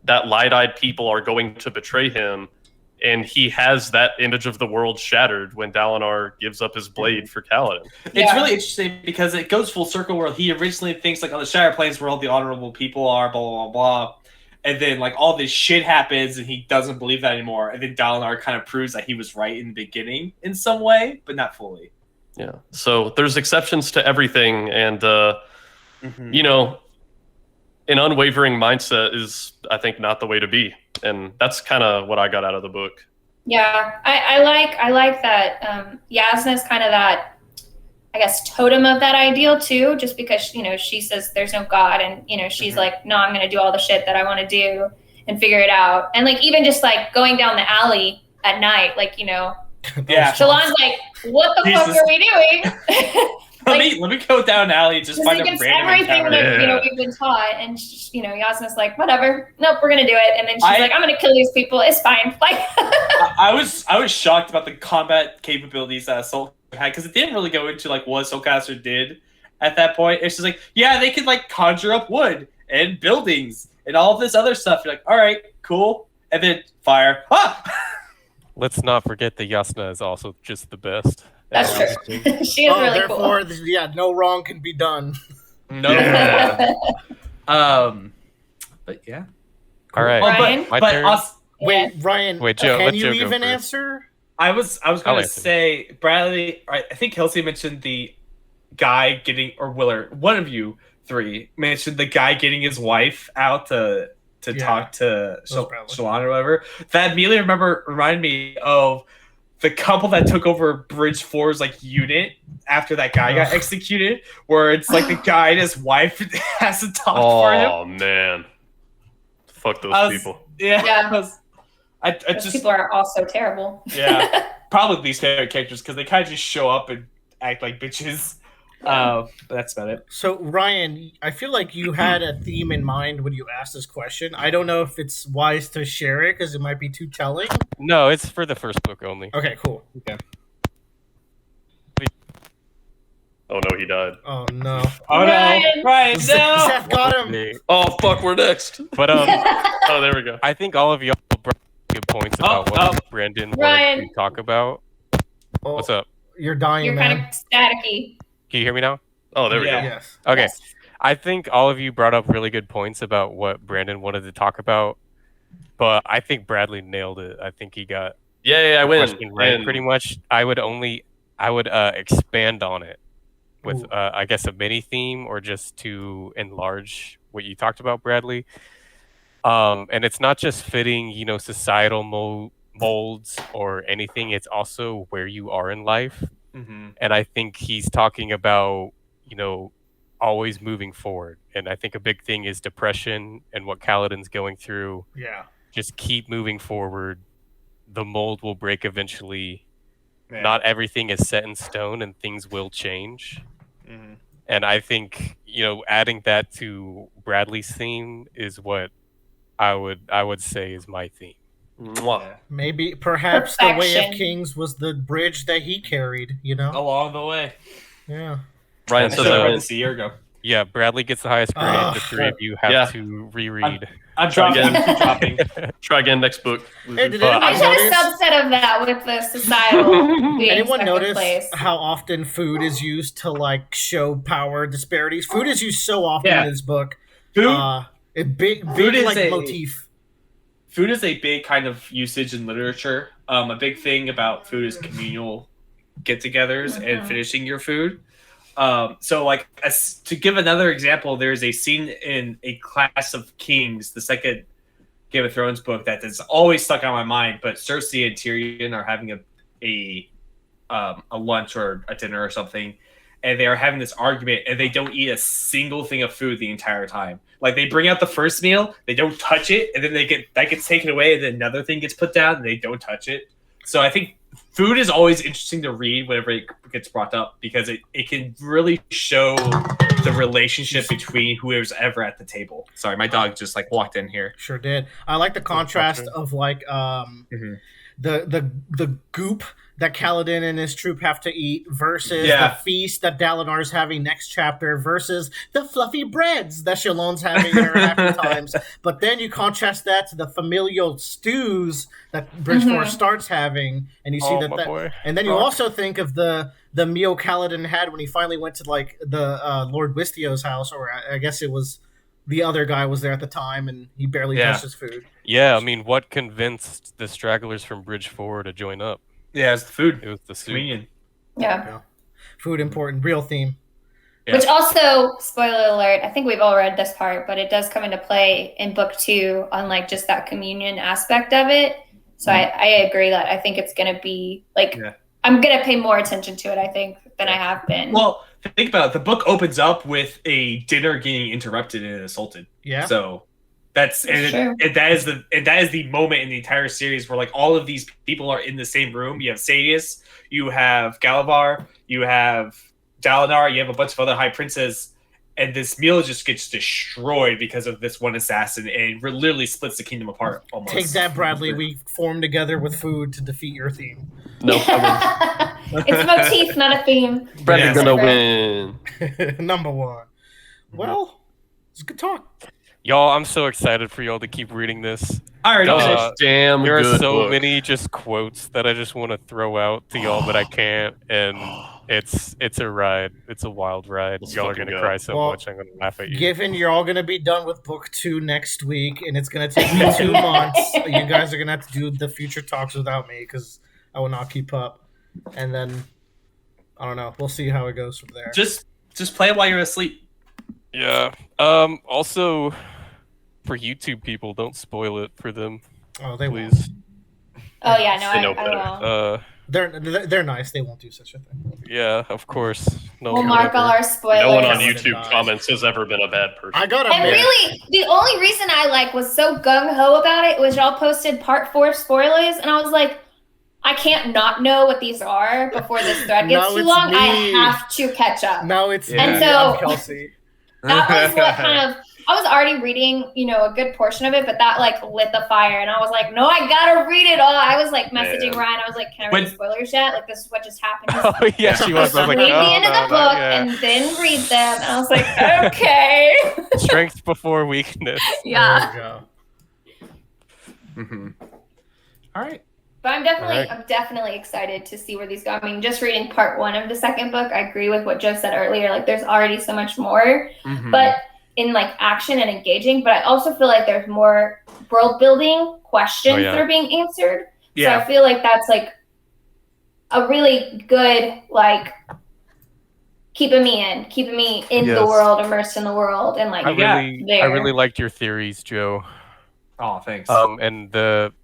that light-eyed people are going to betray him. And he has that image of the world shattered when Dalinar gives up his blade for Kaladin. It's really interesting because it goes full circle where he originally thinks like on the Shire Plains where all the honorable people are, blah, blah, blah, blah. And then, like, all this shit happens, and he doesn't believe that anymore. And then Dalinar kind of proves that he was right in the beginning in some way, but not fully. Yeah. So there's exceptions to everything. And, you know, an unwavering mindset is, I think, not the way to be, and that's kind of what I got out of the book. Yeah, I like that. Yasna's kind of that, I guess, totem of that ideal too, just because, you know, she says there's no God, and, you know, she's like, no, I'm going to do all the shit that I want to do and figure it out. And like, even just like going down the alley at night, like, you know, Shalon's like, what the fuck are we doing? Let me go down an alley and just find a against random everything encounter. that, you know, we've been taught. And, you know, Yasna's like, whatever. Nope, we're going to do it. And then she's like, I'm going to kill these people. It's fine. Like, I was shocked about the combat capabilities that Soul had, because it didn't really go into like what Soulcaster did at that point. It's just like, yeah, they could like conjure up wood and buildings and all of this other stuff. You're like, all right, cool. And then fire. Ah! Let's not forget that Yasna is also just the best. that's true. She is really therefore, cool. yeah, no wrong can be done. No. But yeah. All right, Ryan? my but turn. Wait, Ryan, Wait, Joe, can let you Joe go even first. answer? I was I'll gonna answer. say Bradley. I think Kelsey mentioned the guy getting, or Willard, one of you three mentioned the guy getting his wife out to talk to Shalon or whatever. That immediately reminded me of the couple that took over Bridge 4's like unit after that guy got executed, where it's like the guy and his wife has to talk for him. Oh man, fuck those people. Yeah. I Those just people are also terrible. Yeah, probably these favorite characters because they kind of just show up and act like bitches. But that's about it. So, Ryan, I feel like you had a theme in mind when you asked this question. I don't know if it's wise to share it because it might be too telling. No, it's for the first book only. Okay, cool. Oh no, he died. Oh, no. Oh Ryan! no, Ryan, no! Seth got him. Oh fuck, we're next. But Oh, there we go. I think all of y'all brought good points about what Brandon wanted Ryan. to talk about. Oh, What's up? You're dying, You're man. kind of staticky. Can you hear me now? Oh, there we Yeah. go. Yes. Okay. Yes. I think all of you brought up really good points about what Brandon wanted to talk about, but I think Bradley nailed it. I think he got Yeah, I the win. question right. And Pretty much, I would expand on it with, Ooh. I guess, a mini theme or just to enlarge what you talked about, Bradley. And it's not just fitting, societal molds or anything. It's also where you are in life. Mm-hmm. And I think he's talking about, always moving forward. And I think a big thing is depression and what Kaladin's going through. Yeah. Just keep moving forward. The mold will break eventually. Yeah. Not everything is set in stone and things will change. Mm-hmm. And I think, adding that to Bradley's theme is what I would say is my theme. Mwah. Maybe, perhaps the Way of Perfection. Kings was the bridge that he carried, Along the way. Yeah. Ryan And I says should have I read win. this a year ago. Yeah, Bradley gets the highest grade. Ugh. The three of you have Yeah. to reread. I'm Try dropping. again. I'm dropping. Try again next book. Hey, did But I anybody should notice, have subset of that with the societal being anyone second notice place. how often food is used to like show power disparities? Food is used so often Yeah. in this book. Food, A big Food is like a- motif. food is a big kind of usage in literature. A big thing about food is communal get-togethers and finishing your food. So, like, to give another example, there's a scene in A Class of Kings, the second Game of Thrones book, that has always stuck on my mind. But Cersei and Tyrion are having a lunch or a dinner or something, and they are having this argument, and they don't eat a single thing of food the entire time. Like, they bring out the first meal, they don't touch it, and then that gets taken away, and then another thing gets put down, and they don't touch it. So I think food is always interesting to read whenever it gets brought up, because it can really show the relationship between whoever's ever at the table. Sorry, my dog just like walked in here. Sure did. I like the contrast of like the goop that Kaladin and his troop have to eat versus Yeah. the feast that Dalinar's having next chapter versus the fluffy breads that Shalon's having there half the times. But then you contrast that to the familial stews that Bridgeforth starts having, and you see Oh, that, my boy. and then you also think of the meal Kaladin had when he finally went to like the Lord Wistio's house, or I guess it was the other guy was there at the time, and he barely Yeah. touched his food. Yeah, I mean, what convinced the stragglers from Bridge 4 to join up? Yeah, it's the food. It was the soup. Communion. Yeah. Food important, real theme. Which also, spoiler alert, I think we've all read this part, but it does come into play in book 2 on like just that communion aspect of it. So I agree that I think it's going to be like, I'm going to pay more attention to it, I think, than I have been. Well, think about it. The book opens up with a dinner getting interrupted and assaulted. Yeah. So that is the moment in the entire series where like all of these people are in the same room. You have Sadius, you have Galavar, you have Dalinar, you have a bunch of other high princes, and this meal just gets destroyed because of this one assassin, and literally splits the kingdom apart almost. Take that, Bradley. We formed together with food to defeat your theme. No, It's a motif, not a theme. Bradley's gonna win. Number 1. Well, it's a good talk. Y'all, I'm so excited for y'all to keep reading this. I already know. Damn There are good so book. many just quotes that I just want to throw out to y'all, but I can't. And it's a ride. It's a wild ride. Let's Y'all are fucking gonna go. cry so Well, much. I'm gonna laugh at you. Given you're all going to be done with book 2 next week, and it's going to take me 2 months, you guys are going to have to do the future talks without me because I will not keep up. And then, I don't know. We'll see how it goes from there. Just play it while you're asleep. Yeah. Also, for YouTube people, don't spoil it for them, Oh, they won't. please. Oh, yeah, no, They know I better. will. They're nice. They won't do such a thing. Yeah, of course. No, We'll mark all whatever. our spoilers. No one on Spoilers. YouTube comments has ever been a bad person. I got And really, the only reason I like was so gung ho about it was y'all posted part 4 spoilers, and I was like, I can't not know what these are before this thread gets No, too it's long. me. I have to catch up. Now it's Yeah. me. And so- I'm Kelsey. That was what kind of, I was already reading, a good portion of it, but that like lit the fire, and I was like, no, I gotta read it all. I was like messaging Man. Ryan. I was like, can I read the spoilers yet? Like, this is what just happened. He's Oh yeah, she was. I was like, read no, the end no, of the not book yet. and then read them. And I was like, okay. Strength before weakness. Yeah. There we go. Mm-hmm. All right. But I'm definitely excited to see where these go. I mean, just reading part 1 of the second book, I agree with what Joe said earlier. Like, there's already so much more, Mm-hmm. but in like action and engaging. But I also feel like there's more world building questions that are being answered. So I feel like that's like a really good like keeping me in the world, immersed in the world, and like I really liked your theories, Joe. Oh, thanks. And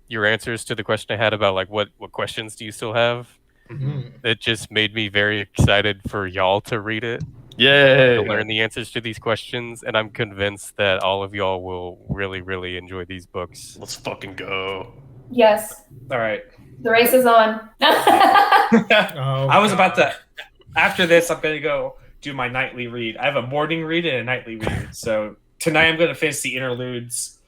your answers to the question I had about like what questions do you still have? Mhm. It just made me very excited for y'all to read it, Yay! to learn the answers to these questions, and I'm convinced that all of y'all will really, really enjoy these books. Let's fucking go. Yes, All right. the race is on. Oh, I was about God. to. After this, I'm going to go do my nightly read. I have a morning read and a nightly read. So tonight, I'm going to finish the interludes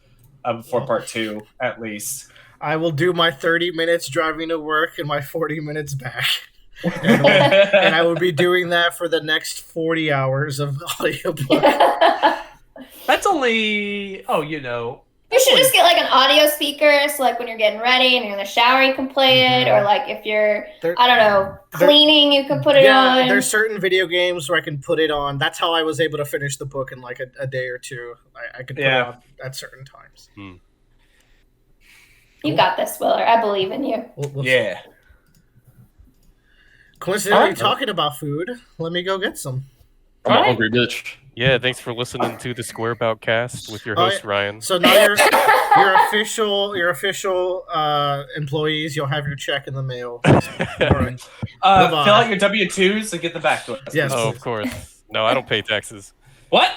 for part 2, at least. I will do my 30 minutes driving to work and my 40 minutes back. And I will be doing that for the next 40 hours of audiobook. That's only. Oh, You should just get like an audio speaker, so like when you're getting ready and you're in the shower, you can play it, or like if you're, I don't know, cleaning, you can put it on. There's certain video games where I can put it on. That's how I was able to finish the book in like a day or two. I could put it on at certain times. You got this, Willer. I believe in you. We'll Yeah. Coincidentally, talking about food, let me go get some. I'm a hungry bitch. Yeah, thanks for listening to the Square Bout Cast with your Oh, host, yeah. Ryan. So now your official employees. You'll have your check in the mail. All right. Fill out your W-2s and get them back to us. Yes. Oh, of course. No, I don't pay taxes. What?